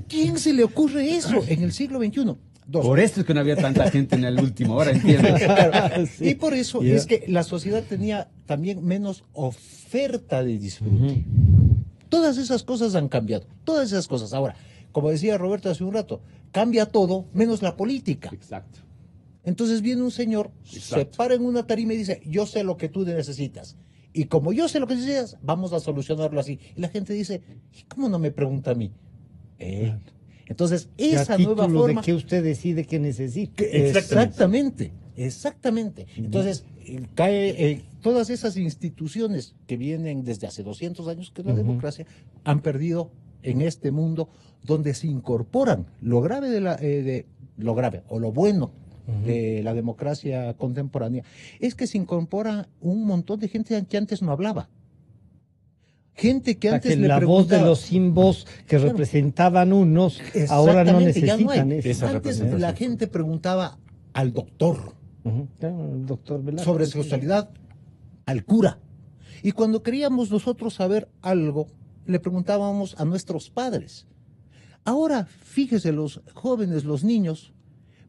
¿Quién se le ocurre eso en el siglo XXI? Dos. Por eso es que no había tanta gente en el último, ahora entiendo. Claro. Sí. Y por eso Ya. es que la sociedad tenía también menos oferta de disfrute. Todas esas cosas han cambiado, todas esas cosas. Ahora, como decía Roberto hace un rato, cambia todo menos la política. Exacto. Entonces viene un señor, se Exacto. para en una tarima y dice, yo sé lo que tú necesitas. Y como yo sé lo que necesitas, vamos a solucionarlo así. Y la gente dice, ¿y cómo no me pregunta a mí? Entonces, Y a esa nueva título forma... de que usted decide que necesita. Exactamente. Entonces, cae todas esas instituciones que vienen desde hace 200 años, que es la democracia, han perdido en este mundo donde se incorporan lo grave lo grave o lo bueno de la democracia contemporánea, es que se incorpora un montón de gente que antes no hablaba. Gente que O sea, antes que le la voz de preguntaba. los sin voz que Claro. representaban unos, ahora no Exactamente, ya necesitan hay. eso. Esa Antes representación. la gente preguntaba al doctor Claro, el doctor Velasco. sobre sexualidad, al cura. Y cuando queríamos nosotros saber algo, le preguntábamos a nuestros padres. Ahora, fíjese, los jóvenes, los niños,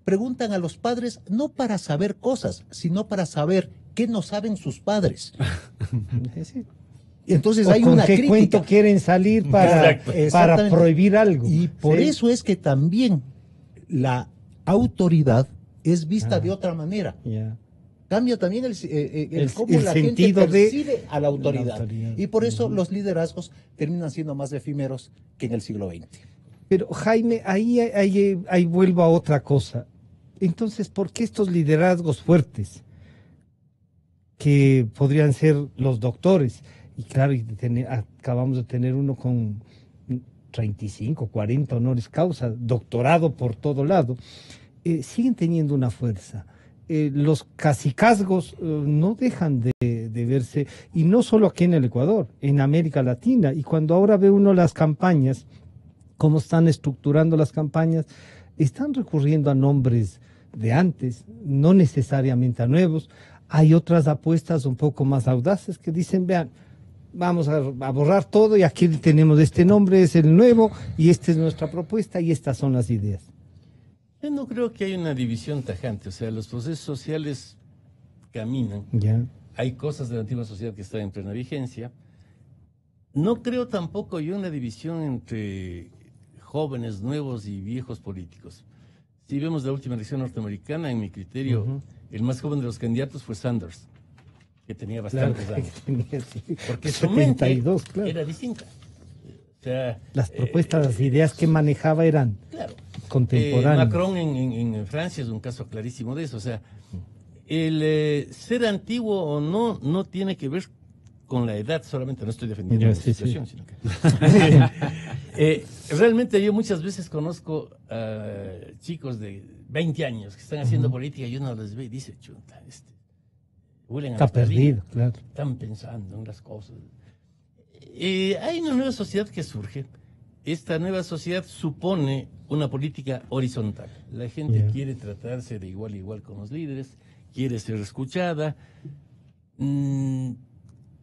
preguntan a los padres no para saber cosas, sino para saber qué no saben sus padres. Sí. Y entonces O hay con una qué crítica. cuento quieren salir para Exactamente. prohibir algo. Y por Sí. eso es que también la autoridad es vista de otra manera. Ya. Cambia también cómo el la gente sentido de percibe a la autoridad. autoridad. Y por eso los liderazgos terminan siendo más efímeros que en el siglo XX. Pero Jaime, ahí vuelvo a otra cosa. Entonces, ¿por qué estos liderazgos fuertes, que podrían ser los doctores? Y claro, acabamos de tener uno con 35, 40 honoris causa, doctorado por todo lado, siguen teniendo una fuerza. Los cacicazgos no dejan de verse, y no solo aquí en el Ecuador, en América Latina. Y cuando ahora ve uno las campañas, cómo están estructurando las campañas, están recurriendo a nombres de antes, no necesariamente a nuevos. Hay otras apuestas un poco más audaces que dicen, vean, vamos a borrar todo y aquí tenemos este nombre, es el nuevo y esta es nuestra propuesta y estas son las ideas. Yo no creo que haya una división tajante, o sea, los procesos sociales caminan. Ya. Hay cosas de la antigua sociedad que están en plena vigencia. No creo tampoco yo una división entre jóvenes nuevos y viejos políticos. Si vemos la última elección norteamericana, en mi criterio, el más joven de los candidatos fue Sanders, que tenía bastantes años. Porque su mente 72, claro. era distinta. O sea, Las propuestas, las ideas que manejaba eran claro. contemporáneas. Macron en Francia es un caso clarísimo de eso. O sea, el ser antiguo o no tiene que ver con la edad solamente. No estoy defendiendo la Sí, sí. situación, sino que Realmente yo muchas veces conozco a chicos de 20 años que están haciendo política y uno les ve y dice, chuta, huelen a Está naftalina, perdido, claro. están pensando en las cosas. Hay una nueva sociedad que surge. Esta nueva sociedad supone una política horizontal. La gente quiere tratarse de igual a igual con los líderes, quiere ser escuchada.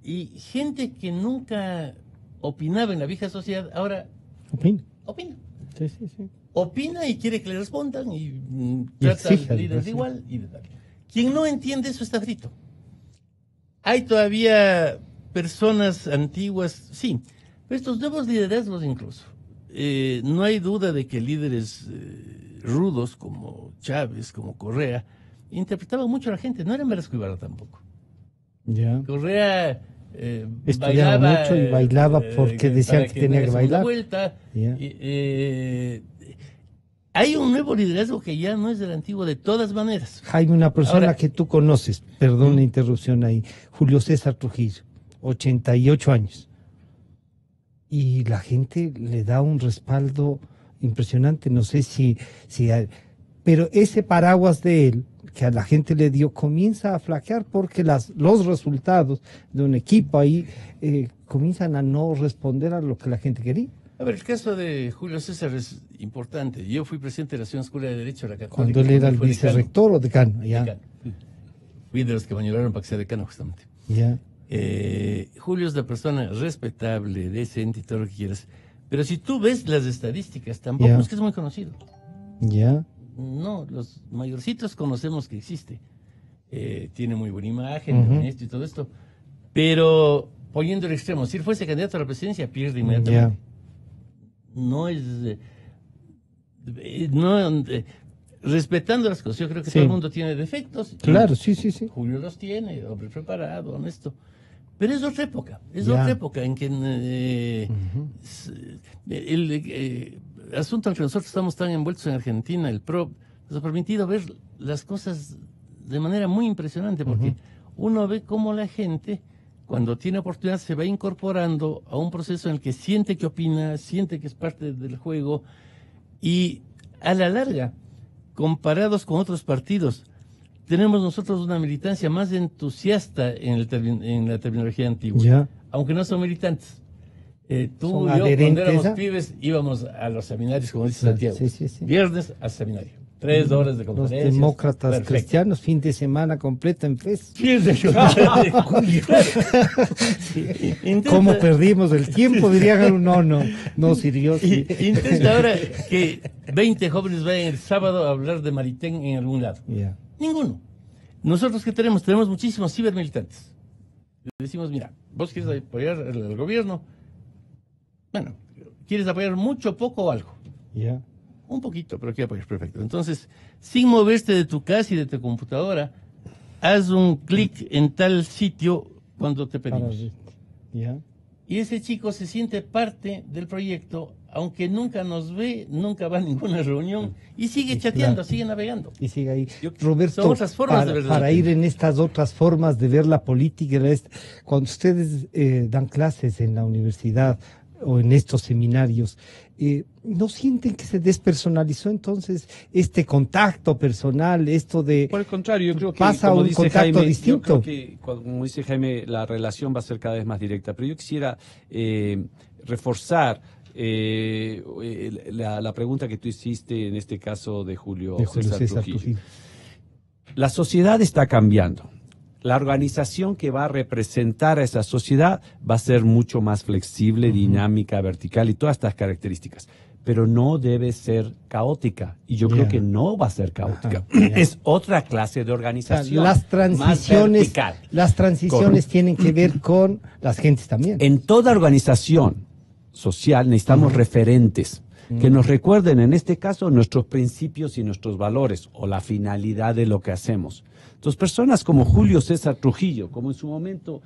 Y gente que nunca opinaba en la vieja sociedad, ahora opina. Sí, sí, sí. Opina y quiere que le respondan y trata a los líderes sí. igual. Y de tal. Quien no entiende eso está frito. Hay todavía personas antiguas, sí, pero estos nuevos liderazgos incluso. No hay duda de que líderes rudos como Chávez, como Correa, interpretaban mucho a la gente. No eran Velasco Ibarra tampoco. Ya. Correa Estudiaba bailaba, mucho y bailaba porque decían que tenía que bailar. Vuelta. Hay un nuevo liderazgo que ya no es del antiguo de todas maneras. Jaime, una persona Ahora, que tú conoces, perdón la interrupción ahí, Julio César Trujillo, 88 años. Y la gente le da un respaldo impresionante, no sé si pero ese paraguas de él, que a la gente le dio, comienza a flaquear porque los resultados de un equipo ahí comienzan a no responder a lo que la gente quería. A ver, el caso de Julio César es importante. Yo fui presidente de la Nación Escuela de Derecho de la Católica. Cuando él era el vicerrector o decano, ya. Decano. Fui de los que mañolaron para que sea decano, justamente. Ya. Julio es una persona respetable, decente y todo lo que quieras. Pero si tú ves las estadísticas, tampoco es que es muy conocido. Ya. No, los mayorcitos conocemos que existe. Tiene muy buena imagen, honesto y todo esto. Pero poniendo el extremo, si él fuese candidato a la presidencia, pierde inmediatamente. No es... respetando las cosas, yo creo que todo el mundo tiene defectos. Claro, sí. Julio los tiene, hombre preparado, honesto. Pero es otra época, otra época en que el asunto en que nosotros estamos tan envueltos en Argentina, el PRO, nos ha permitido ver las cosas de manera muy impresionante, porque uno ve cómo la gente, cuando tiene oportunidad, se va incorporando a un proceso en el que siente que opina, siente que es parte del juego, y a la larga, comparados con otros partidos, tenemos nosotros una militancia más entusiasta en la terminología antigua, aunque no son militantes. Tú y yo, cuando éramos pibes, íbamos a los seminarios, como dice Santiago. Viernes al seminario. 3 horas de conferencias. Los demócratas cristianos, fin de semana completa en FES. ¿Cómo perdimos el tiempo? Dirían, no sirvió. Intenta ahora que 20 jóvenes vayan el sábado a hablar de Maritain en algún lado. Ninguno. Nosotros, ¿qué tenemos? Tenemos muchísimos cibermilitantes. Le decimos, mira, vos quieres apoyar al gobierno. Bueno, ¿quieres apoyar mucho, poco o algo? Un poquito, pero quieres apoyar, perfecto. Entonces, sin moverte de tu casa y de tu computadora, haz un clic en tal sitio cuando te pedimos. Y ese chico se siente parte del proyecto, aunque nunca nos ve, nunca va a ninguna reunión, y sigue chateando, sigue navegando. Y sigue ahí. Roberto, son otras formas de ver para ir en estas otras formas de ver la política, cuando ustedes dan clases en la universidad o en estos seminarios, ¿no sienten que se despersonalizó entonces este contacto personal, esto de... Por el contrario, yo creo que pasa un contacto Jaime, distinto? Yo creo que, como dice Jaime, la relación va a ser cada vez más directa, pero yo quisiera reforzar la pregunta que tú hiciste en este caso de Julio César Trujillo. La sociedad está cambiando. La organización que va a representar a esa sociedad va a ser mucho más flexible, dinámica, vertical y todas estas características. Pero no debe ser caótica. Y yo creo que no va a ser caótica. Es otra clase de organización. Las transiciones tienen que ver con las gentes también. En toda organización social necesitamos referentes que nos recuerden, en este caso, nuestros principios y nuestros valores o la finalidad de lo que hacemos. Entonces, personas como Julio César Trujillo, como en su momento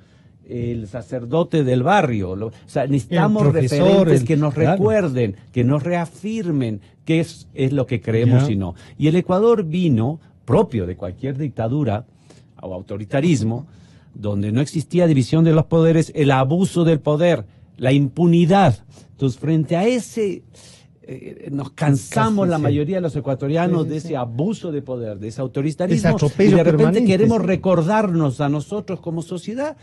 el sacerdote del barrio, o sea, necesitamos referentes que nos recuerden, que nos reafirmen qué es lo que creemos y no. Y el Ecuador vino, propio de cualquier dictadura o autoritarismo, donde no existía división de los poderes, el abuso del poder, la impunidad. Entonces, frente a ese, nos cansamos la mayoría de los ecuatorianos de ese abuso de poder, de ese autoritarismo, y de repente queremos recordarnos a nosotros como sociedad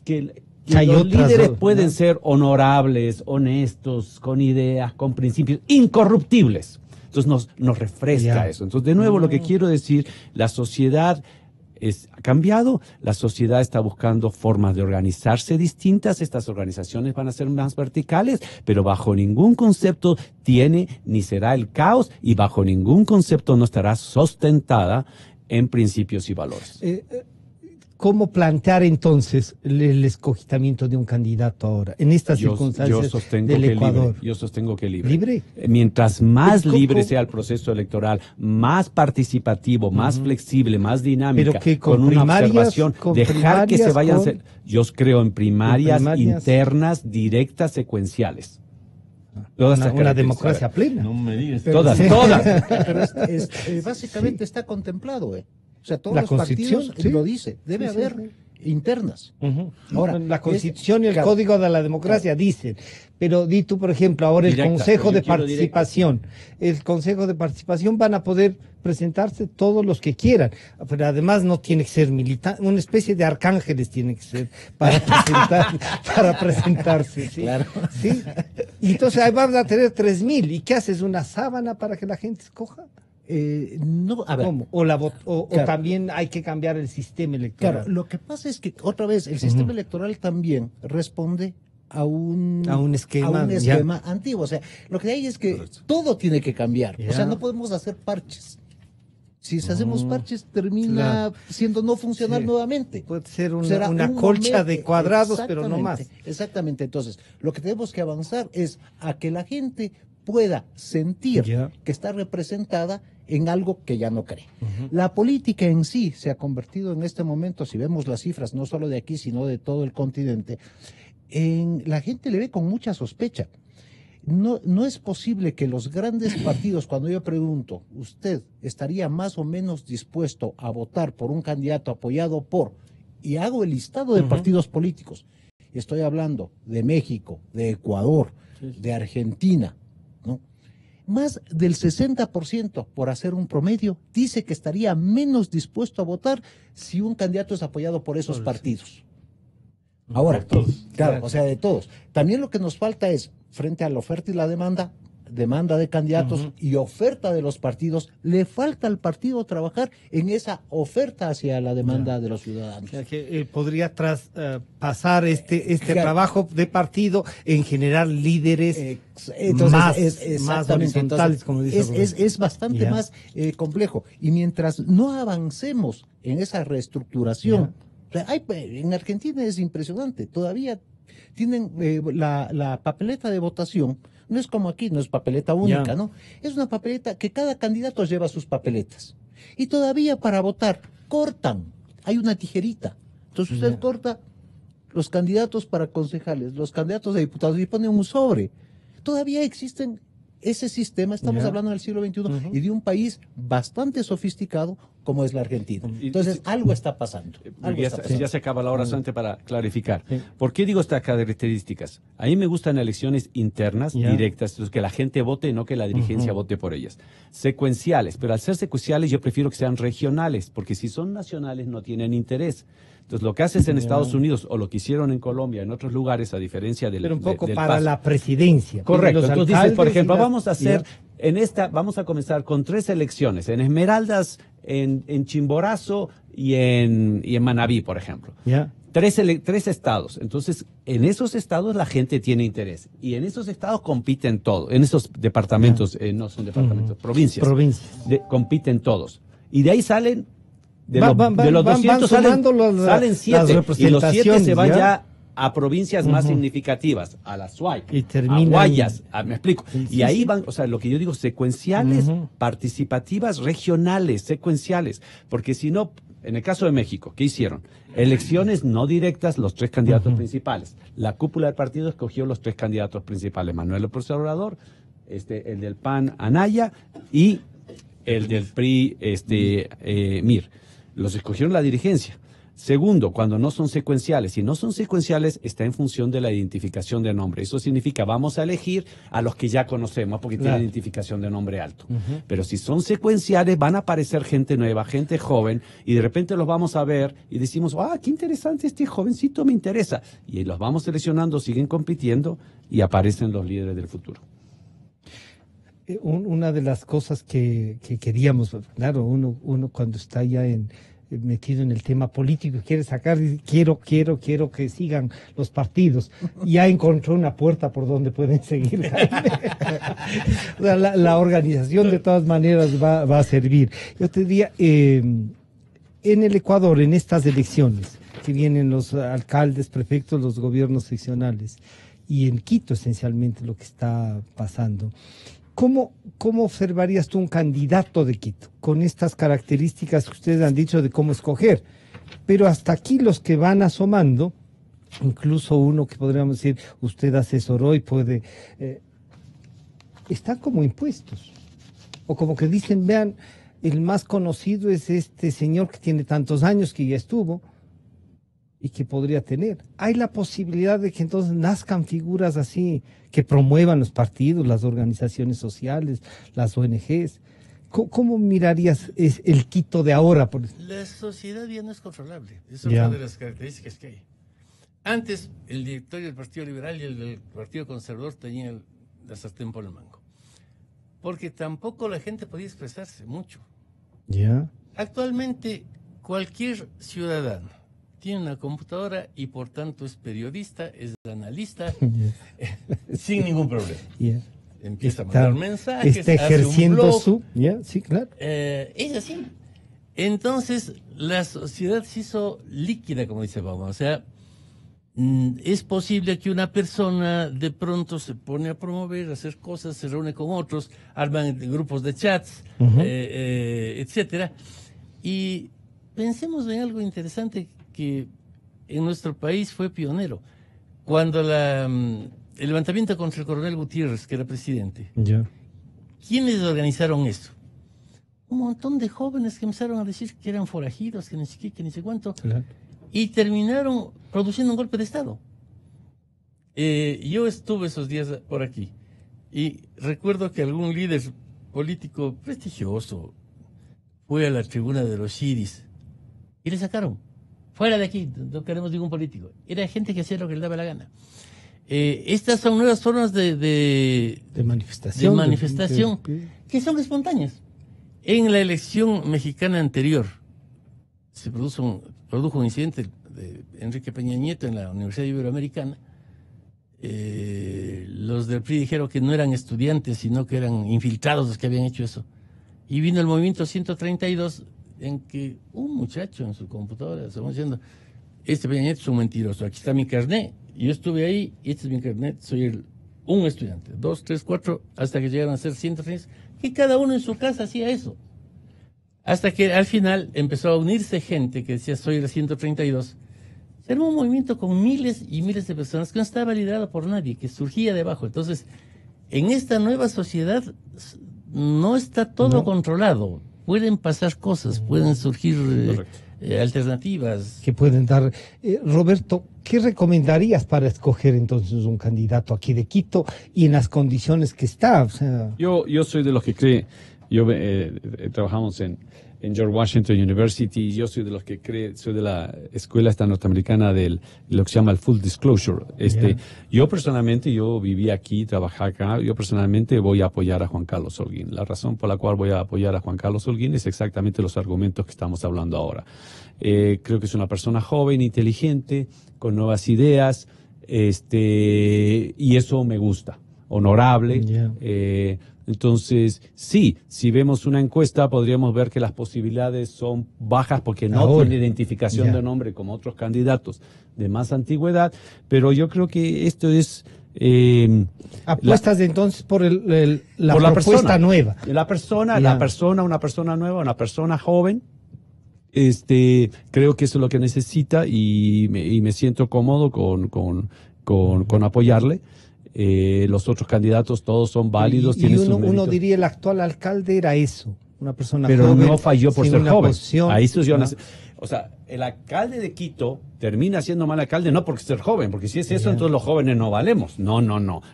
que los líderes pueden ser honorables, honestos, con ideas, con principios, incorruptibles. Entonces nos refresca eso. Entonces, de nuevo, lo que quiero decir, la sociedad ha cambiado, la sociedad está buscando formas de organizarse distintas, estas organizaciones van a ser más verticales, pero bajo ningún concepto tiene ni será el caos, y bajo ningún concepto no estará sustentada en principios y valores. ¿Cómo plantear entonces el escogimiento de un candidato ahora, en estas circunstancias del Ecuador? Yo sostengo que libre. ¿Libre? Mientras más libre sea el proceso electoral, más participativo, más flexible, más dinámica, pero que con una observación, dejar que se vayan... Yo creo en primarias internas, directas, secuenciales. Una democracia plena. No me digas. Todas. Pero básicamente está contemplado, O sea, todos los partidos lo dice. Debe haber internas. Ahora, la Constitución y el Código de la Democracia dicen, pero di tú, por ejemplo, ahora el Consejo de Participación. El Consejo de Participación van a poder presentarse todos los que quieran, pero además no tiene que ser militar, una especie de arcángeles tiene que ser para presentarse. ¿Sí? Claro. ¿Sí? Y entonces ahí vamos a tener 3,000. ¿Y qué haces? ¿Una sábana para que la gente escoja? No, a ver. ¿Cómo? O también hay que cambiar el sistema electoral. Claro, lo que pasa es que, otra vez, el sistema electoral también responde a un esquema antiguo. O sea, lo que hay es que todo tiene que cambiar. O sea, no podemos hacer parches. Si hacemos parches, termina siendo no funcional nuevamente. Puede ser una colcha de cuadrados, pero no más. Exactamente. Entonces, lo que tenemos que avanzar es a que la gente pueda sentir que está representada en algo que ya no cree. La política en sí se ha convertido en este momento, si vemos las cifras, no solo de aquí, sino de todo el continente, la gente le ve con mucha sospecha. No es posible que los grandes partidos, cuando yo pregunto, ¿usted estaría más o menos dispuesto a votar por un candidato apoyado por, y hago el listado de partidos políticos? Estoy hablando de México, de Ecuador, de Argentina, ¿no? Más del 60%, por hacer un promedio, dice que estaría menos dispuesto a votar si un candidato es apoyado por esos partidos. Ahora, claro, o sea, de todos. También lo que nos falta es, frente a la oferta y la demanda de candidatos y oferta de los partidos, le falta al partido trabajar en esa oferta hacia la demanda de los ciudadanos. O sea, que podría pasar este trabajo de partido en generar líderes más horizontales, como dice. Es bastante más complejo. Y mientras no avancemos en esa reestructuración, o sea, en Argentina es impresionante, todavía tienen la papeleta de votación, no es como aquí, no es papeleta única, ¿no? Es una papeleta que cada candidato lleva sus papeletas. Y todavía para votar, cortan, hay una tijerita. Entonces usted corta los candidatos para concejales, los candidatos de diputados y pone un sobre. Todavía existen ese sistema, estamos hablando del siglo XXI y de un país bastante sofisticado como es la Argentina. Entonces, algo está pasando. Ya se acaba la hora, solamente para clarificar. ¿Por qué digo estas características? A mí me gustan elecciones internas, directas, que la gente vote, no que la dirigencia vote por ellas. Secuenciales, pero al ser secuenciales yo prefiero que sean regionales, porque si son nacionales no tienen interés. Entonces, lo que haces en Estados Unidos o lo que hicieron en Colombia, en otros lugares, a diferencia del... Pero un poco para la presidencia. Correcto. Entonces dices, por ejemplo, vamos a hacer, vamos a comenzar con 3 elecciones, en Esmeraldas, en Chimborazo y en Manabí, por ejemplo. 3 estados. Entonces, en esos estados la gente tiene interés. Y en esos estados compiten todos. En esos departamentos, no son departamentos, provincias. Compiten todos. Y de ahí salen... De los 200 salen 7 y los 7 se van ya a provincias más significativas, a la SUAY, a Guayas, me explico. Y ahí van, o sea, lo que yo digo, secuenciales, participativas, regionales, secuenciales. Porque si no, en el caso de México, ¿qué hicieron? Elecciones no directas, los 3 candidatos principales. La cúpula del partido escogió los 3 candidatos principales, Manuel López Obrador, el del PAN, Anaya, y el del PRI, Mir. Los escogieron la dirigencia. Segundo, cuando no son secuenciales. Si no son secuenciales, está en función de la identificación de nombre. Eso significa, vamos a elegir a los que ya conocemos porque tienen identificación de nombre alto. Pero si son secuenciales, van a aparecer gente nueva, gente joven, y de repente los vamos a ver y decimos, qué interesante, este jovencito me interesa. Y los vamos seleccionando, siguen compitiendo y aparecen los líderes del futuro. Una de las cosas que queríamos, claro, uno cuando está ya metido en el tema político, quiere sacar, quiero que sigan los partidos. Ya encontró una puerta por donde pueden seguir. O sea, la organización de todas maneras va a servir. Yo te diría, en el Ecuador, en estas elecciones, que vienen los alcaldes, prefectos, los gobiernos seccionales, y en Quito esencialmente lo que está pasando, ¿cómo observarías tú un candidato de Quito con estas características que ustedes han dicho de cómo escoger? Pero hasta aquí los que van asomando, incluso uno que podríamos decir, usted asesoró y puede, están como impuestos. O como que dicen, vean, el más conocido es este señor que tiene tantos años, que ya estuvo y que podría tener. Hay la posibilidad de que entonces nazcan figuras así que promuevan los partidos, las organizaciones sociales, las ONGs. ¿Cómo mirarías el Quito de ahora? La sociedad ya no es controlable. Es una de las características que hay. Antes, el directorio del Partido Liberal y el del Partido Conservador tenían la sartén por el mango. Porque tampoco la gente podía expresarse mucho. Actualmente, cualquier ciudadano tiene una computadora y por tanto es periodista, es analista, sin ningún problema. Empieza a mandar mensajes, está ejerciendo hace un blog, sí, claro. Es así. Entonces, la sociedad se hizo líquida, como dice Bauman. O sea, es posible que una persona de pronto se pone a promover, a hacer cosas, se reúne con otros, arman grupos de chats, etcétera. Y pensemos en algo interesante que en nuestro país fue pionero. Cuando el levantamiento contra el coronel Gutiérrez, que era presidente, ¿quiénes organizaron eso? Un montón de jóvenes que empezaron a decir que eran forajidos, que ni siquiera, que ni sé cuánto, y terminaron produciendo un golpe de Estado. Yo estuve esos días por aquí y recuerdo que algún líder político prestigioso fue a la tribuna de los Shiris y le sacaron. Fuera de aquí, no queremos ningún político. Era gente que hacía lo que le daba la gana. Estas son nuevas formas de manifestación que son espontáneas. En la elección mexicana anterior se produjo un incidente de Enrique Peña Nieto en la Universidad Iberoamericana. Los del PRI dijeron que no eran estudiantes, sino que eran infiltrados los que habían hecho eso. Y vino el movimiento 132, en que un muchacho en su computadora, estamos diciendo, este Peña Nieto es un mentiroso, aquí está mi carnet, yo estuve ahí, y este es mi carnet, soy un estudiante, 2, 3, 4, hasta que llegaron a ser 130, y cada uno en su casa hacía eso. Hasta que al final empezó a unirse gente que decía, soy el 132. Se armó un movimiento con miles y miles de personas que no estaba liderado por nadie, que surgía de abajo. Entonces, en esta nueva sociedad no está todo controlado. Pueden pasar cosas, pueden surgir alternativas. Que pueden dar. Roberto, ¿qué recomendarías para escoger entonces un candidato aquí de Quito y en las condiciones que está? O sea... Yo soy de los que cree, trabajamos en George Washington University, yo soy de los que cree, soy de la escuela esta norteamericana de lo que se llama el full disclosure. Yo personalmente, yo viví aquí, trabajé acá, yo personalmente voy a apoyar a Juan Carlos Holguín. La razón por la cual voy a apoyar a Juan Carlos Holguín es exactamente los argumentos que estamos hablando ahora. Creo que es una persona joven, inteligente, con nuevas ideas, y eso me gusta, honorable. Entonces, sí, si vemos una encuesta, podríamos ver que las posibilidades son bajas porque no tiene identificación de nombre como otros candidatos de más antigüedad, pero yo creo que esto es... apuestas entonces por la propuesta persona, nueva. Una persona nueva, una persona joven. Creo que eso es lo que necesita y me siento cómodo con apoyarle. Los otros candidatos todos son válidos. Y uno diría el actual alcalde era eso, una persona pero joven. Pero no falló por ser joven. O sea, el alcalde de Quito termina siendo mal alcalde no porque ser joven, porque si es eso, entonces los jóvenes no valemos. No.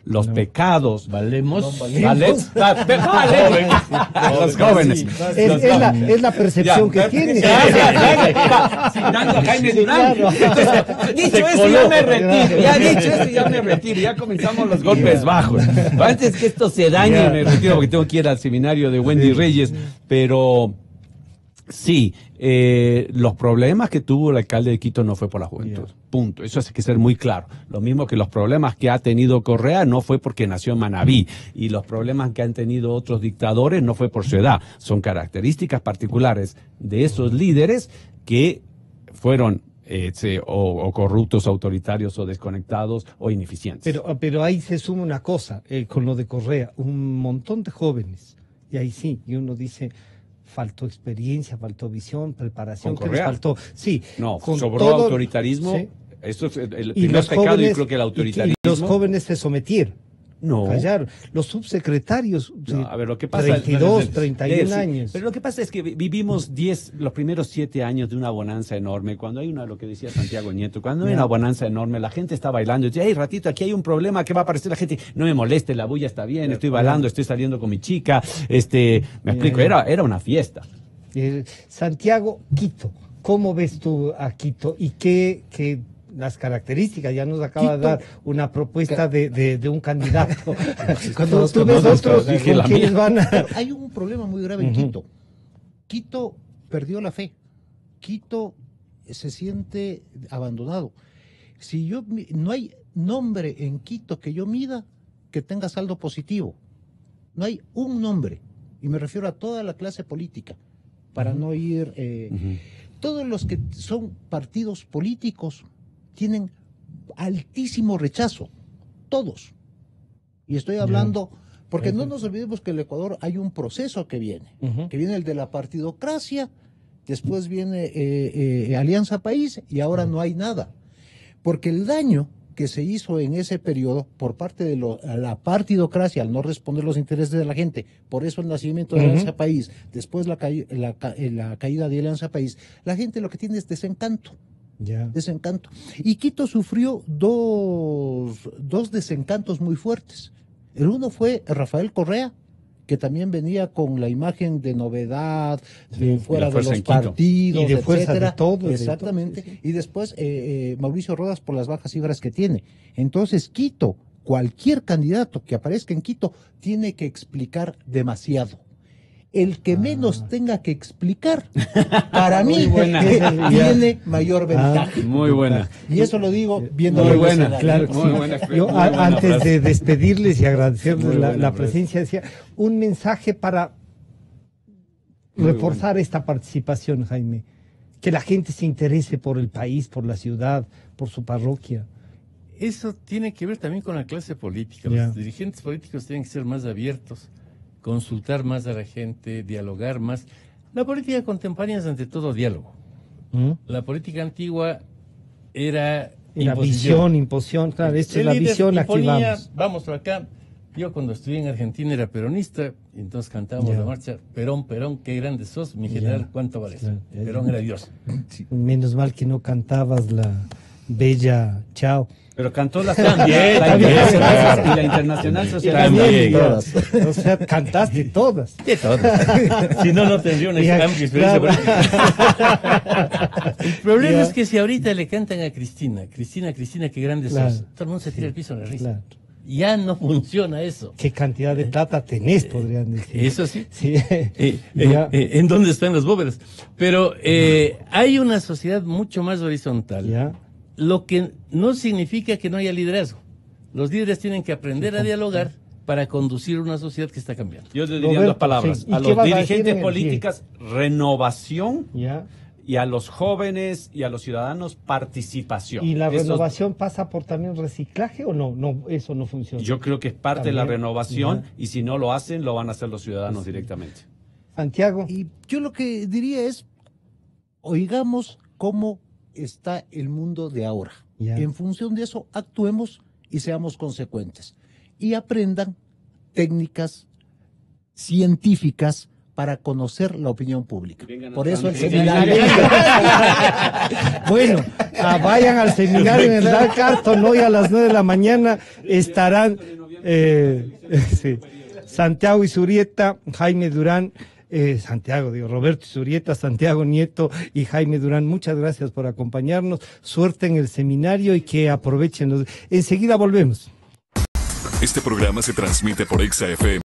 Los pecados. ¿Valemos? Valemos. Los jóvenes. Es la percepción que tiene. Citando a Jaime Durán. Entonces, dicho eso, ya me retiro. Ya comenzamos los golpes bajos. Antes que esto se dañe, me retiro porque tengo que ir al seminario de Wendy Reyes. Pero sí, los problemas que tuvo el alcalde de Quito no fue por la juventud. Punto. Eso hace que ser muy claro. Lo mismo que los problemas que ha tenido Correa no fue porque nació en Manabí. Y los problemas que han tenido otros dictadores no fue por su edad. Son características particulares de esos líderes que fueron o corruptos, autoritarios, o desconectados, o ineficientes. Pero ahí se suma una cosa, con lo de Correa, un montón de jóvenes, y ahí sí, y uno dice, faltó experiencia, faltó visión, preparación, ¿Con ¿qué les Correa? faltó? Sí. No, con sobró todo, autoritarismo. sí. Eso es el Y primer los pecado, jóvenes, yo creo que el autoritarismo. y los jóvenes se sometieron. No. Callaron. Los subsecretarios, No, a ver, lo que pasa 32, 31 sí, años. Pero lo que pasa es que vivimos los primeros 7 años de una bonanza enorme. Cuando hay lo que decía Santiago Nieto, cuando hay una bonanza enorme, la gente está bailando. Y dice, hey, ratito, aquí hay un problema, ¿qué va a aparecer? La gente, no me moleste, la bulla está bien, estoy bailando, estoy saliendo con mi chica. Me explico, era una fiesta. Santiago, Quito. ¿Cómo ves tú a Quito? ¿Y qué las características? Ya nos acaba de dar una propuesta de un candidato. Cuando tú ves otros, ¿con quiénes van a...? Pero hay un problema muy grave en Quito. Quito perdió la fe. Quito se siente abandonado. No hay nombre en Quito que yo mida que tenga saldo positivo. No hay un nombre. Y me refiero a toda la clase política. Para no ir... Todos los que son partidos políticos tienen altísimo rechazo, todos. Y estoy hablando, porque no nos olvidemos que en el Ecuador hay un proceso que viene el de la partidocracia, después viene Alianza País y ahora no hay nada. Porque el daño que se hizo en ese periodo por parte de la partidocracia al no responder los intereses de la gente, por eso el nacimiento de Alianza País, después la caída de Alianza País, la gente lo que tiene es desencanto. Desencanto. Y Quito sufrió dos desencantos muy fuertes. El uno fue Rafael Correa, que también venía con la imagen de novedad, de fuera de los partidos, y de fuerza etcétera. de todo. Exactamente. De todo, sí. Y después Mauricio Rodas por las bajas cifras que tiene. Entonces Quito, cualquier candidato que aparezca en Quito, tiene que explicar demasiado. El que menos tenga que explicar, para mí, tiene mayor ventaja. Muy buena. Y eso lo digo viendo muy buena, claro. Muy buena. Yo, muy buena antes frase. de despedirles y agradecerles la frase. presencia, decía un mensaje para reforzar esta participación, Jaime. Que la gente se interese por el país, por la ciudad, por su parroquia. Eso tiene que ver también con la clase política. Ya. Los dirigentes políticos tienen que ser más abiertos, consultar más a la gente, dialogar más. La política contemporánea es ante todo diálogo. La política antigua era visión, imposición, claro, esto es la visión, aquí vamos. Vamos por acá. Yo cuando estuve en Argentina era peronista, y entonces cantábamos la marcha, Perón, Perón, qué grande sos, mi general, ¿cuánto vales? Perón era Dios. Sí. Menos mal que no cantabas la bella Chao. Pero cantó las también, y la Internacional Social. También, todas. O sea, cantaste todas. De todas. Si no, no tendría una amplia experiencia política. El problema es que si ahorita le cantan a Cristina, qué grande sos, todo el mundo se tira el piso en la risa. Claro. Ya no funciona eso. ¿Qué cantidad de plata tenés, podrían decir? Eso sí. Sí. ¿En dónde están las bóvedas? Pero hay una sociedad mucho más horizontal. Ya. Lo que no significa que no haya liderazgo. Los líderes tienen que aprender a dialogar para conducir una sociedad que está cambiando. Yo le diría dos palabras. Sí. A ¿Y qué los vas a decir dirigentes en el políticos, renovación. Ya. Y a los jóvenes y a los ciudadanos, participación. ¿Y la renovación pasa por también reciclaje o no? No, eso no funciona. Yo creo que es parte de la renovación, Ya. y si no lo hacen, lo van a hacer los ciudadanos directamente. Santiago. Y yo lo que diría es, oigamos cómo está el mundo de ahora. Ya. En función de eso, actuemos y seamos consecuentes. Y aprendan técnicas científicas para conocer la opinión pública. Por eso el seminario. Bueno, vayan al seminario en el Dark Carton hoy a las 9 de la mañana. Estarán sí, Santiago Izurieta, Jaime Durán, Roberto Izurieta, Santiago Nieto y Jaime Durán. Muchas gracias por acompañarnos. Suerte en el seminario y que aprovechen. Enseguida volvemos. Este programa se transmite por Exa FM.